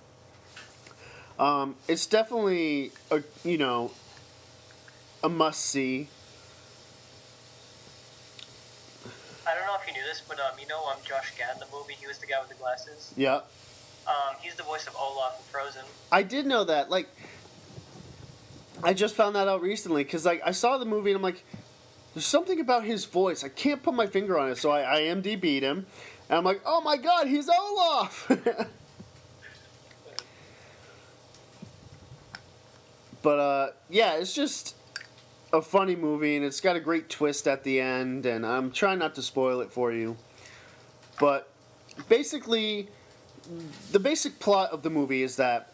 It's definitely a must-see. I don't know if you knew this, but Josh Gad in the movie. He was the guy with the glasses. Yeah. He's the voice of Olaf in Frozen. I did know that. Like, I just found that out recently because I saw the movie and I'm like, there's something about his voice. I can't put my finger on it, so I IMDb'd him, and I'm like, oh my god, he's Olaf. But yeah, it's just a funny movie, and it's got a great twist at the end, and I'm trying not to spoil it for you. But basically, the basic plot of the movie is that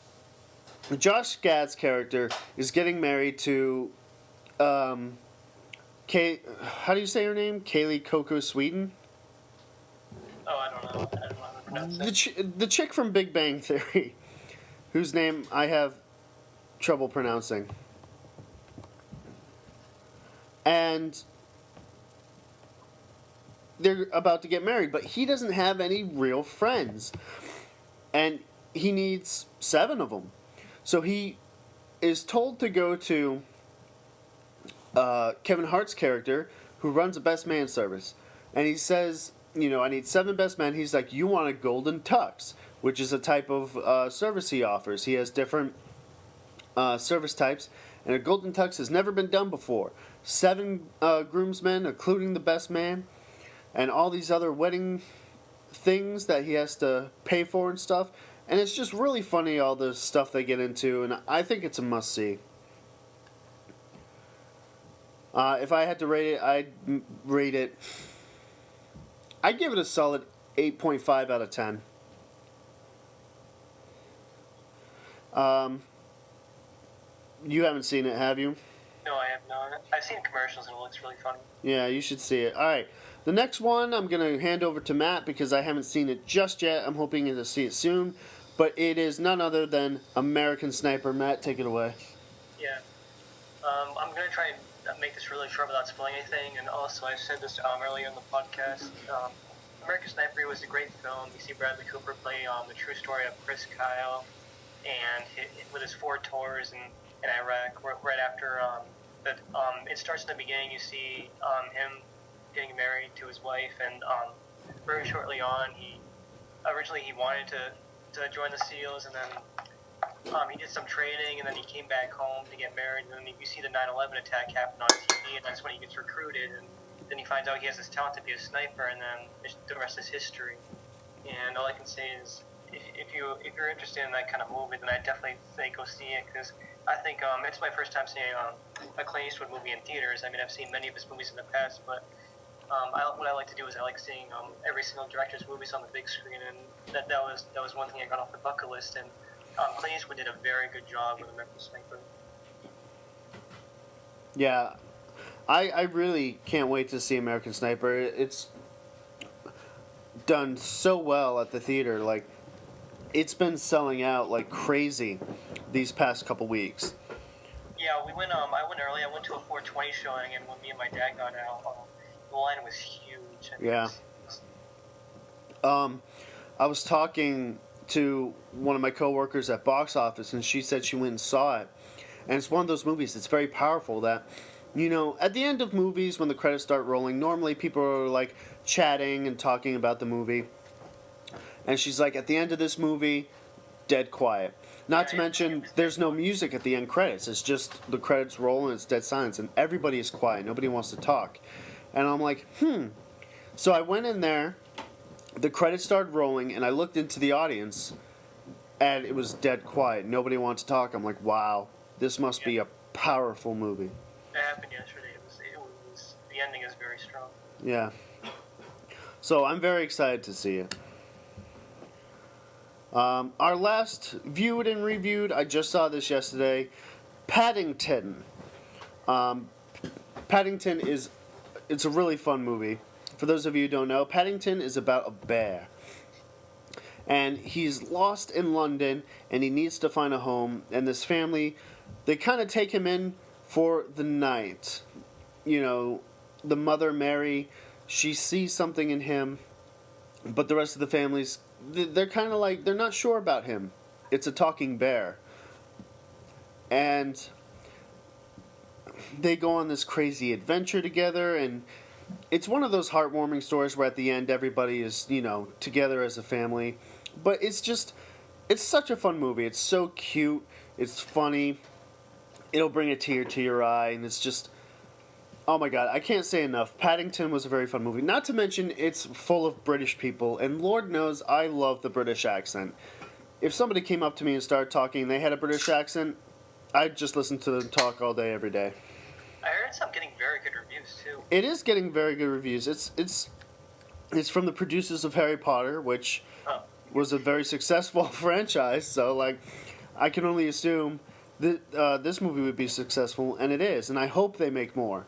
Josh Gad's character is getting married to, how do you say her name? Kaylee Coco Sweden? Oh, I don't know. I don't know how to pronounce it. The chick from Big Bang Theory, whose name I have trouble pronouncing. And they're about to get married, but he doesn't have any real friends. And he needs 7 of them. So he is told to go to Kevin Hart's character, who runs a best man service. And he says, I need 7 best men. He's like, you want a golden tux, which is a type of service he offers. He has different service types, and a golden tux has never been done before. 7 groomsmen, including the best man, and all these other wedding things that he has to pay for and stuff. And it's just really funny, all the stuff they get into, and I think it's a must-see. If I had to rate it, I'd give it a solid 8.5 out of 10. You haven't seen it, have you? No, I have not. I've seen commercials and it looks really fun. Yeah, you should see it. All right. The next one I'm going to hand over to Matt because I haven't seen it just yet. I'm hoping to see it soon. But it is none other than American Sniper. Matt, take it away. Yeah. I'm going to try and make this really short without spoiling anything. And also, I said this earlier in the podcast. American Sniper was a great film. You see Bradley Cooper play the true story of Chris Kyle, and with his 4 tours in Iraq, right after it starts in the beginning. You see him getting married to his wife, and very shortly on, originally he wanted to join the SEALs, and then he did some training, and then he came back home to get married, and then you see the 9/11 attack happen on TV, and that's when he gets recruited, and then he finds out he has this talent to be a sniper, and then the rest is history. And all I can say is, if you're interested in that kind of movie, then I definitely say go see it, because I think it's my first time seeing a Clint Eastwood movie in theaters. I mean, I've seen many of his movies in the past, but what I like to do is I like seeing every single director's movies on the big screen, and that was one thing I got off the bucket list. And Clint Eastwood did a very good job with American Sniper. Yeah, I really can't wait to see American Sniper. It's done so well at the theater. Like, it's been selling out like crazy these past couple weeks. Yeah, we went. I went early. I went to a 4:20 showing, and when me and my dad got out, the line was huge. I mean, Yeah. I was talking to one of my coworkers at box office, and she said she went and saw it. And it's one of those movies that's very powerful that, you know, at the end of movies, when the credits start rolling, normally people are like chatting and talking about the movie. And she's like, at the end of this movie, dead quiet. Not to mention, there's no music at the end credits. It's just the credits roll and it's dead silence, and everybody is quiet. Nobody wants to talk. And I'm like, So I went in there, the credits started rolling, and I looked into the audience, and it was dead quiet. Nobody wanted to talk. I'm like, wow, this must be a powerful movie. That happened yesterday. The ending is very strong. Yeah. So I'm very excited to see it. Our last viewed and reviewed, I just saw this yesterday, Paddington. Paddington it's a really fun movie. For those of you who don't know, Paddington is about a bear. And he's lost in London, and he needs to find a home. And this family, they kind of take him in for the night. You know, the mother, Mary, she sees something in him, but the rest of the families, they're kind of like, they're not sure about him. It's a talking bear. And they go on this crazy adventure together, and it's one of those heartwarming stories where at the end everybody is, you know, together as a family. But it's such a fun movie. It's so cute. It's funny. It'll bring a tear to your eye, and it's just, oh my god, I can't say enough. Paddington was a very fun movie. Not to mention, it's full of British people, and Lord knows I love the British accent. If somebody came up to me and started talking and they had a British accent, I'd just listen to them talk all day, every day. I heard it's getting very good reviews too. It is getting very good reviews. It's from the producers of Harry Potter, which was a very successful franchise. So, like, I can only assume that this movie would be successful, and it is. And I hope they make more.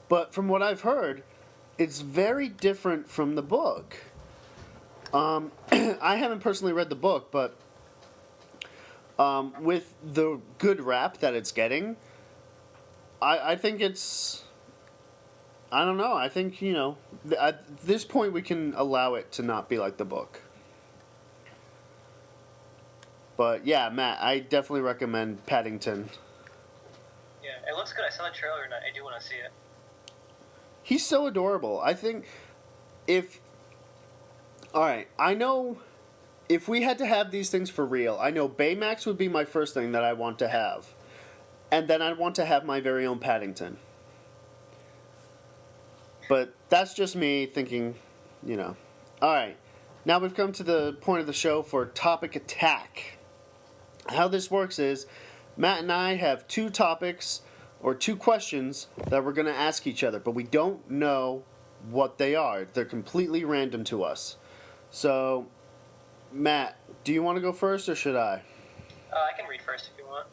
But from what I've heard, it's very different from the book. I haven't personally read the book, but with the good rap that it's getting, I think it's, I don't know, I think, you know, at this point we can allow it to not be like the book. But yeah, Matt, I definitely recommend Paddington. Yeah, it looks good. I saw the trailer and I do want to see it. He's so adorable. I think alright, I know if we had to have these things for real, I know Baymax would be my first thing that I want to have. And then I'd want to have my very own Paddington. But that's just me thinking, you know. Alright, now we've come to the point of the show for Topic Attack. How this works is, Matt and I have 2 topics or 2 questions that we're going to ask each other, but we don't know what they are. They're completely random to us. So, Matt, do you want to go first or should I? I can read first if you want.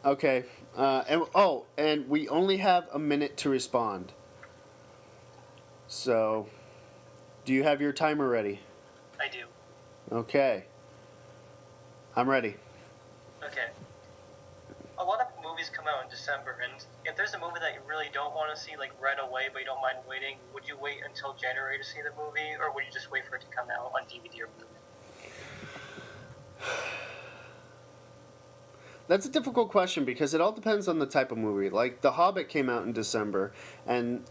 Okay. And we only have a minute to respond. So, do you have your timer ready? I do. Okay. I'm ready. Okay. A lot of movies movies come out in December, and if there's a movie that you really don't want to see like right away, but you don't mind waiting, would you wait until January to see the movie, or would you just wait for it to come out on DVD or Blu-ray? That's a difficult question because it all depends on the type of movie. Like, The Hobbit came out in December, and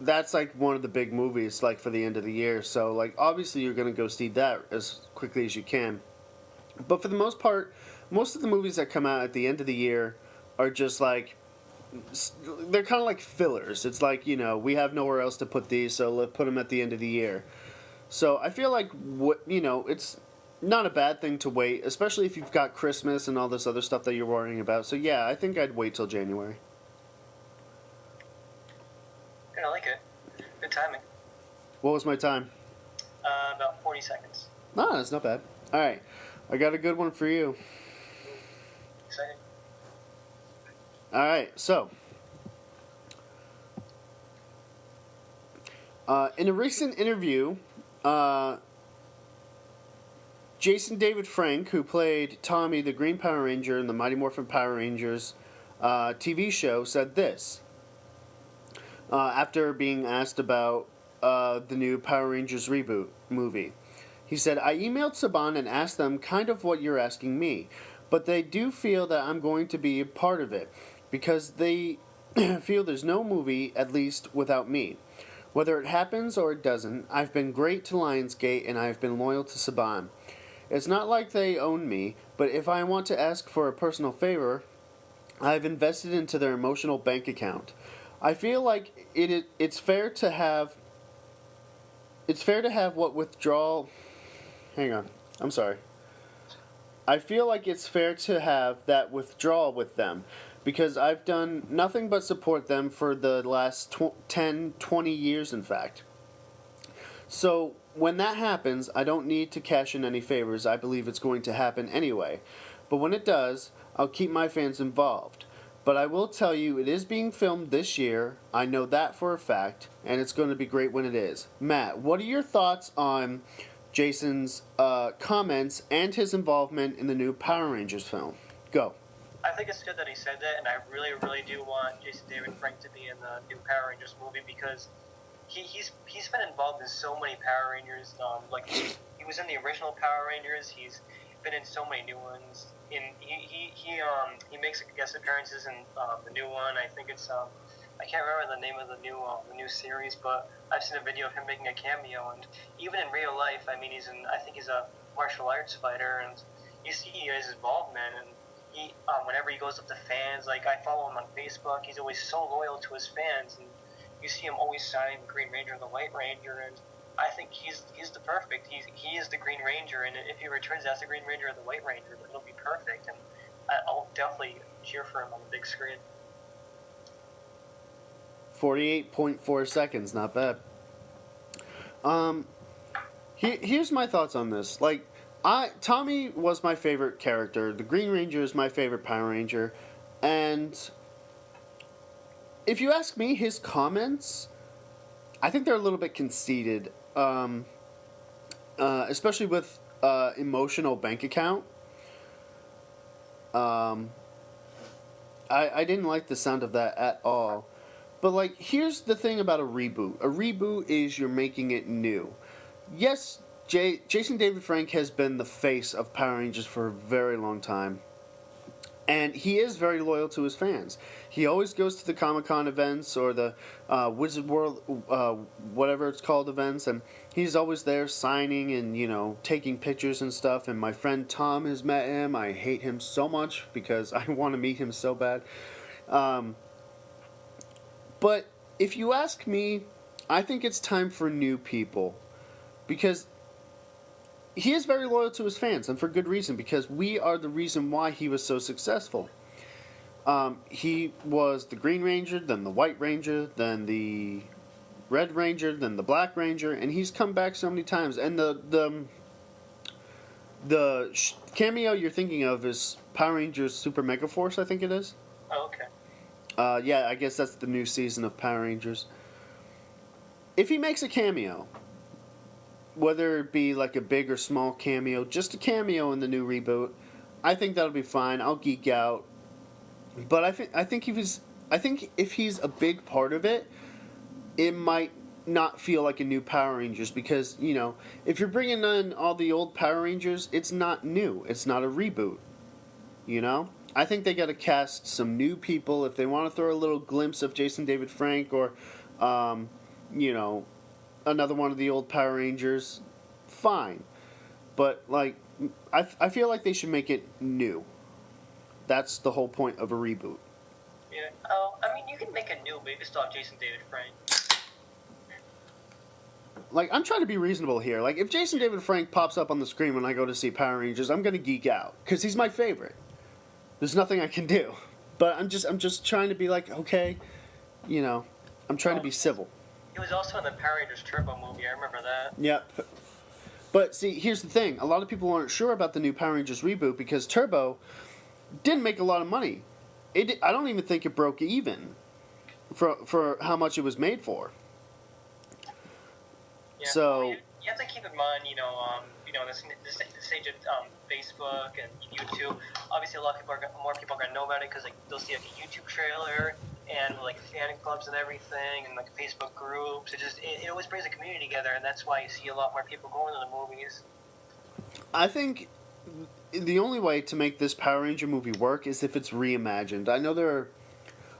that's like one of the big movies like for the end of the year. So like obviously you're going to go see that as quickly as you can. But for the most part, most of the movies that come out at the end of the year are just like, they're kind of like fillers. It's like, you know, we have nowhere else to put these, so let's put them at the end of the year. So I feel like, it's not a bad thing to wait, especially if you've got Christmas and all this other stuff that you're worrying about. So yeah, I think I'd wait till January. I like it. Good timing. What was my time? About 40 seconds. No, that's not bad. All right, I got a good one for you. Excited. All right, so in a recent interview, Jason David Frank, who played Tommy the Green Power Ranger in the Mighty Morphin Power Rangers TV show, said this after being asked about the new Power Rangers reboot movie. He said, "I emailed Saban and asked them kind of what you're asking me, but they do feel that I'm going to be a part of it because they feel there's no movie, at least without me. Whether it happens or it doesn't, I've been great to Lionsgate and I've been loyal to Saban. It's not like they own me, but if I want to ask for a personal favor, I've invested into their emotional bank account. I feel like it's fair to have what withdrawal... Hang on. I'm sorry. I feel like it's fair to have that withdrawal with them because I've done nothing but support them for the last 10, 20 years, in fact. So when that happens, I don't need to cash in any favors. I believe it's going to happen anyway. But when it does, I'll keep my fans involved. But I will tell you, it is being filmed this year. I know that for a fact, and it's going to be great when it is. Matt, what are your thoughts on Jason's comments and his involvement in the new Power Rangers film? Go. I think it's good that he said that, and I really, really do want Jason David Frank to be in the new Power Rangers movie because he's been involved in so many Power Rangers. Like he was in the original Power Rangers. He's been in so many new ones. He makes guest appearances in the new one. I think it's I can't remember the name of the new series, but I've seen a video of him making a cameo. And even in real life, I mean, I think he's a martial arts fighter, and you see his involvement. And he whenever he goes up to fans, like I follow him on Facebook, he's always so loyal to his fans, and you see him always signing the Green Ranger and the White Ranger, and I think he's the perfect. He is the Green Ranger, and if he returns as the Green Ranger or the White Ranger, it'll be perfect, and I'll definitely cheer for him on the big screen. 48.4 seconds, not bad. Here's my thoughts on this. Like, Tommy was my favorite character. The Green Ranger is my favorite Power Ranger, and if you ask me, his comments, I think they're a little bit conceited, especially with emotional bank account. I didn't like the sound of that at all. But, like, here's the thing about a reboot. A reboot is you're making it new. Yes, Jason David Frank has been the face of Power Rangers for a very long time. And he is very loyal to his fans. He always goes to the Comic-Con events or the Wizard World, whatever it's called, events. And he's always there signing and, taking pictures and stuff. And my friend Tom has met him. I hate him so much because I want to meet him so bad. But if you ask me, I think it's time for new people. Because he is very loyal to his fans, and for good reason, because we are the reason why he was so successful. He was the Green Ranger, then the White Ranger, then the Red Ranger, then the Black Ranger, and he's come back so many times. And the cameo you're thinking of is Power Rangers Super Mega Force, I think it is. Oh, okay. Yeah, I guess that's the new season of Power Rangers. If he makes a cameo, whether it be like a big or small cameo, just a cameo in the new reboot, I think that'll be fine. I'll geek out. But I think if he's a big part of it, it might not feel like a new Power Rangers because, you know, if you're bringing in all the old Power Rangers, it's not new. It's not a reboot. You know? I think they got to cast some new people if they want to throw a little glimpse of Jason David Frank or, you know, another one of the old Power Rangers. Fine. But, like, I feel like they should make it new. That's the whole point of a reboot. Yeah. Oh, I mean, you can make a new, but you can still have Jason David Frank. Like, I'm trying to be reasonable here. Like, if Jason David Frank pops up on the screen when I go to see Power Rangers, I'm gonna geek out because he's my favorite. There's nothing I can do, but I'm just trying to be like, okay, you know, I'm trying to be civil. He was also in the Power Rangers Turbo movie. I remember that. Yep. But see, here's the thing: a lot of people aren't sure about the new Power Rangers reboot because Turbo didn't make a lot of money. I don't even think it broke even for how much it was made for. Yeah, So well, you have to keep in mind, you know, this age of Facebook and YouTube. Obviously, a lot of people more people are gonna know about it because like they'll see like a YouTube trailer and like fan clubs and everything and like Facebook groups. It always brings a community together, and that's why you see a lot more people going to the movies. I think the only way to make this Power Ranger movie work is if it's reimagined. I know there are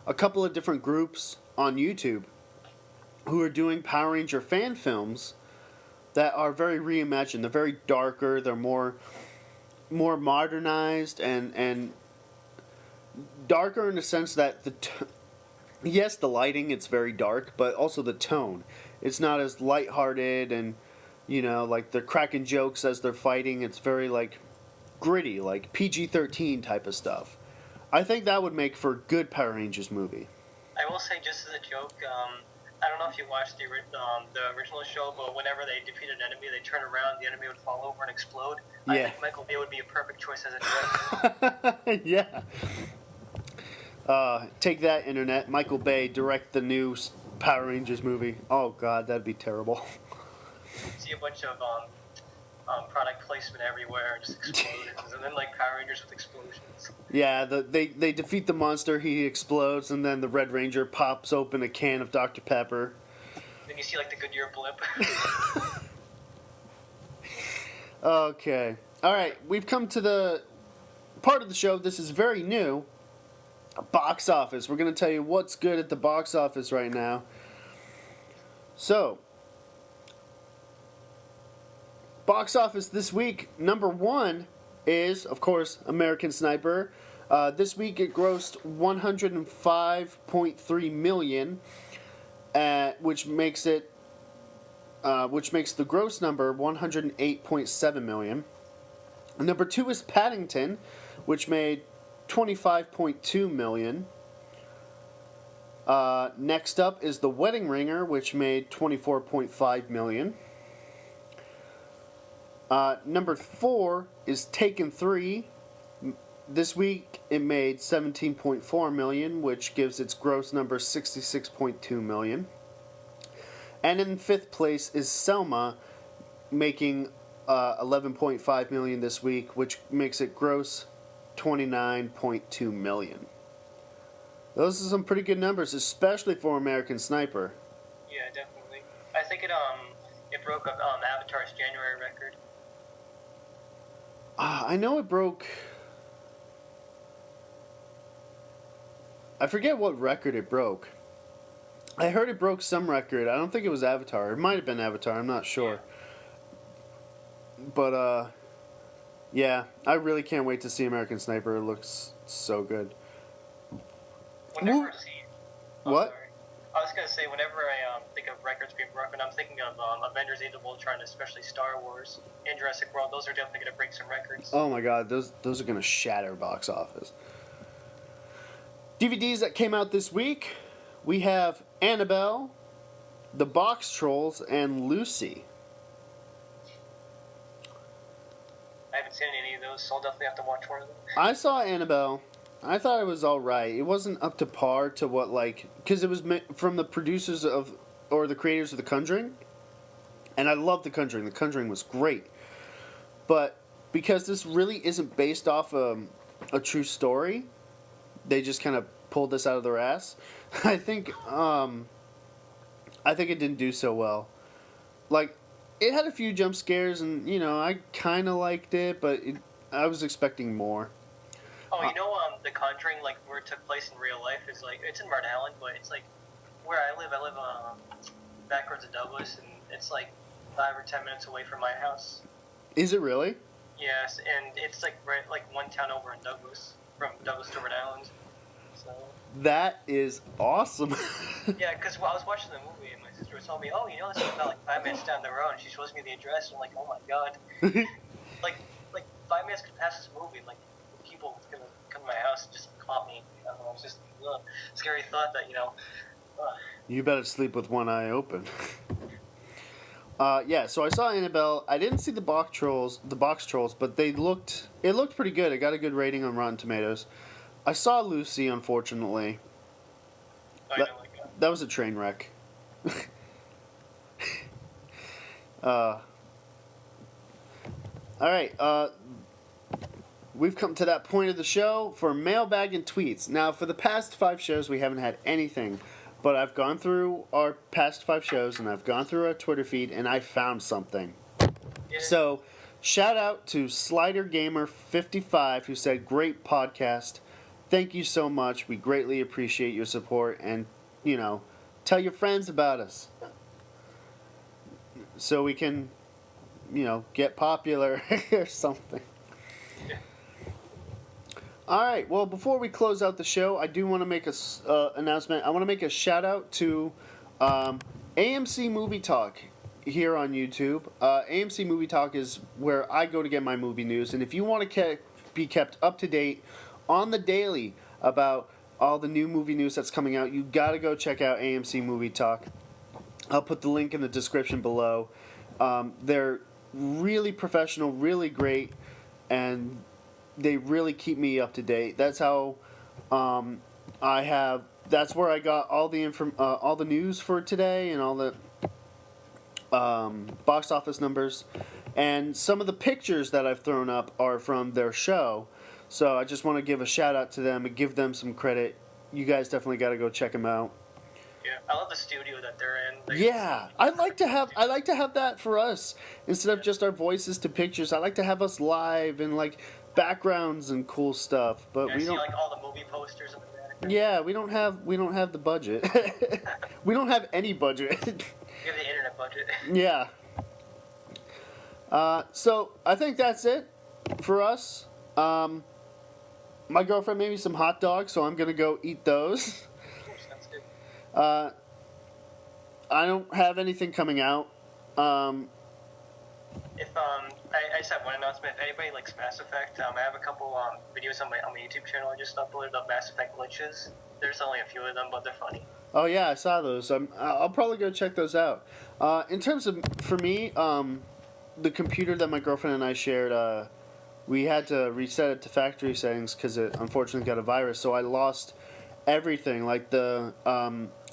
a couple of different groups on YouTube who are doing Power Ranger fan films that are very reimagined. They're very darker. They're more modernized and darker in the sense that yes, the lighting, it's very dark, but also the tone. It's not as lighthearted and, you know, like they're cracking jokes as they're fighting. It's very like gritty, like PG-13 type of stuff. I think that would make for a good Power Rangers movie. I will say, just as a joke, I don't know if you watched the original show, but whenever they defeat an enemy, they turn around, the enemy would fall over and explode. Yeah. I think Michael Bay would be a perfect choice as a director. Yeah. Take that, internet. Michael Bay direct the new Power Rangers movie. Oh God, that'd be terrible. See a bunch of product placement everywhere, just explosions, and then like Power Rangers with explosions. Yeah, they defeat the monster, he explodes, and then the Red Ranger pops open a can of Dr. Pepper. Then you see like the Goodyear blip. Okay. Alright, we've come to the part of the show, this is very new. Box office. We're going to tell you what's good at the box office right now. So, box office this week, number one is, of course, American Sniper. This week it grossed $105.3 million, which makes the gross number $108.7 million. Number two is Paddington, which made $25.2 million. Next up is The Wedding Ringer, which made $24.5 million. Number 4 is Taken 3. This week it made $17.4 million, which gives its gross number $66.2 million. And in 5th place is Selma, making $11.5 million this week, which makes it gross $29.2 million. Those are some pretty good numbers, especially for American Sniper. Yeah, definitely. I think it broke up Avatar's January record. I know it broke. I forget what record it broke. I heard it broke some record. I don't think it was Avatar. It might have been Avatar. I'm not sure. Yeah. But yeah, I really can't wait to see American Sniper. It looks so good. Whenever What? Sorry. I was gonna say, whenever I think of records being broken, I'm thinking of Avengers: Age of Ultron, especially Star Wars and Jurassic World. Those are definitely gonna break some records. Oh my God, those are gonna shatter box office. DVDs that came out this week, we have Annabelle, The Box Trolls, and Lucy. I haven't seen any of those, so I'll definitely have to watch one of them. I saw Annabelle. I thought it was alright. It wasn't up to par to what, like... Because it was from the producers of... Or the creators of The Conjuring. And I love The Conjuring. The Conjuring was great. But because this really isn't based off a true story, they just kind of pulled this out of their ass. I think it didn't do so well. Like, it had a few jump scares, and I kind of liked it, but I was expecting more. Oh, The Conjuring, like where it took place in real life, is like it's in Rhode Island, but it's like where I live. I live backwards of Douglas, and it's like 5 or 10 minutes away from my house. Is it really? Yes, and it's like right like one town over in Douglas, from Douglas to Rhode Island. So. That is awesome. Yeah, because I was watching the movie, and my sister was telling me, "Oh, this is about like 5 minutes down the road," and she shows me the address, and I'm like, "Oh my god!" like 5 minutes could pass this movie, like people gonna come to my house and just caught me. It was just a scary thought that You better sleep with one eye open. Yeah, so I saw Annabelle. I didn't see the box trolls, but it looked pretty good. It got a good rating on Rotten Tomatoes. I saw Lucy, unfortunately. That was a train wreck. All right, we've come to that point of the show for mailbag and tweets. Now, for the past 5 shows, we haven't had anything. But I've gone through our past 5 shows, and I've gone through our Twitter feed, and I found something. Yeah. So, shout out to SliderGamer55, who said, "Great podcast. Thank you so much. We greatly appreciate your support, and, tell your friends about us. So we can, get popular or something." All right. Well, before we close out the show, I do want to make a announcement. I want to make a shout out to AMC Movie Talk here on YouTube. AMC Movie Talk is where I go to get my movie news, and if you want to be kept up to date on the daily about all the new movie news that's coming out, you got to go check out AMC Movie Talk. I'll put the link in the description below. They're really professional, really great, and they really keep me up to date. That's how that's where I got all the news for today and all the box office numbers. And some of the pictures that I've thrown up are from their show. So I just want to give a shout out to them and give them some credit. You guys definitely got to go check them out. Yeah, I love the studio that they're in. Yeah, I like to have that for us instead of just our voices to pictures. I like to have us live and like backgrounds and cool stuff, but we don't. See, like all the movie posters in the back. Yeah, we don't have the budget. We don't have any budget. We have the internet budget. Yeah. So I think that's it for us. My girlfriend made me some hot dogs, so I'm gonna go eat those. Sounds good. I don't have anything coming out. If I just have one announcement. If anybody likes Mass Effect, I have a couple videos on my YouTube channel. I just uploaded of Mass Effect glitches. There's only a few of them, but they're funny. Oh yeah, I saw those. I'll probably go check those out. In terms of, for me, the computer that my girlfriend and I shared, we had to reset it to factory settings because it unfortunately got a virus. So I lost everything, like the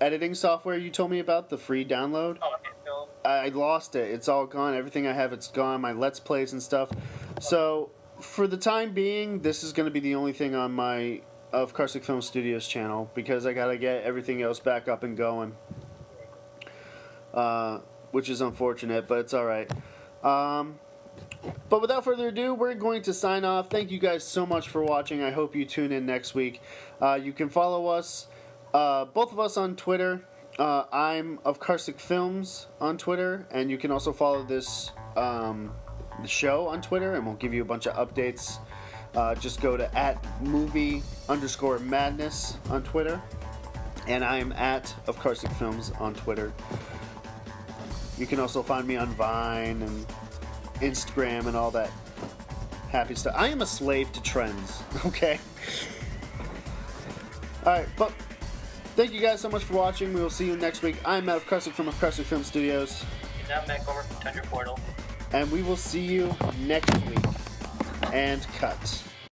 editing software you told me about, the free download. Oh, okay. No. I lost it. It's all gone. Everything I have, it's gone. My Let's Plays and stuff. So for the time being, this is going to be the only thing on my of Karsik Film Studios channel because I got to get everything else back up and going, which is unfortunate, but it's all right. But without further ado, we're going to sign off. Thank you guys so much for watching. I hope you tune in next week. You can follow us, both of us, on Twitter. I'm of Karsik Films on Twitter, and you can also follow this the show on Twitter, and we'll give you a bunch of updates. Just go to @movie_madness on Twitter, and I'm of Karsik Films on Twitter. You can also find me on Vine and Instagram and all that happy stuff. I am a slave to trends, okay? Alright, but thank you guys so much for watching. We will see you next week. I'm Matt of Karsik from Karsik Film Studios. And I'm Matt Gomer from Tundra Portal. And we will see you next week. And cut.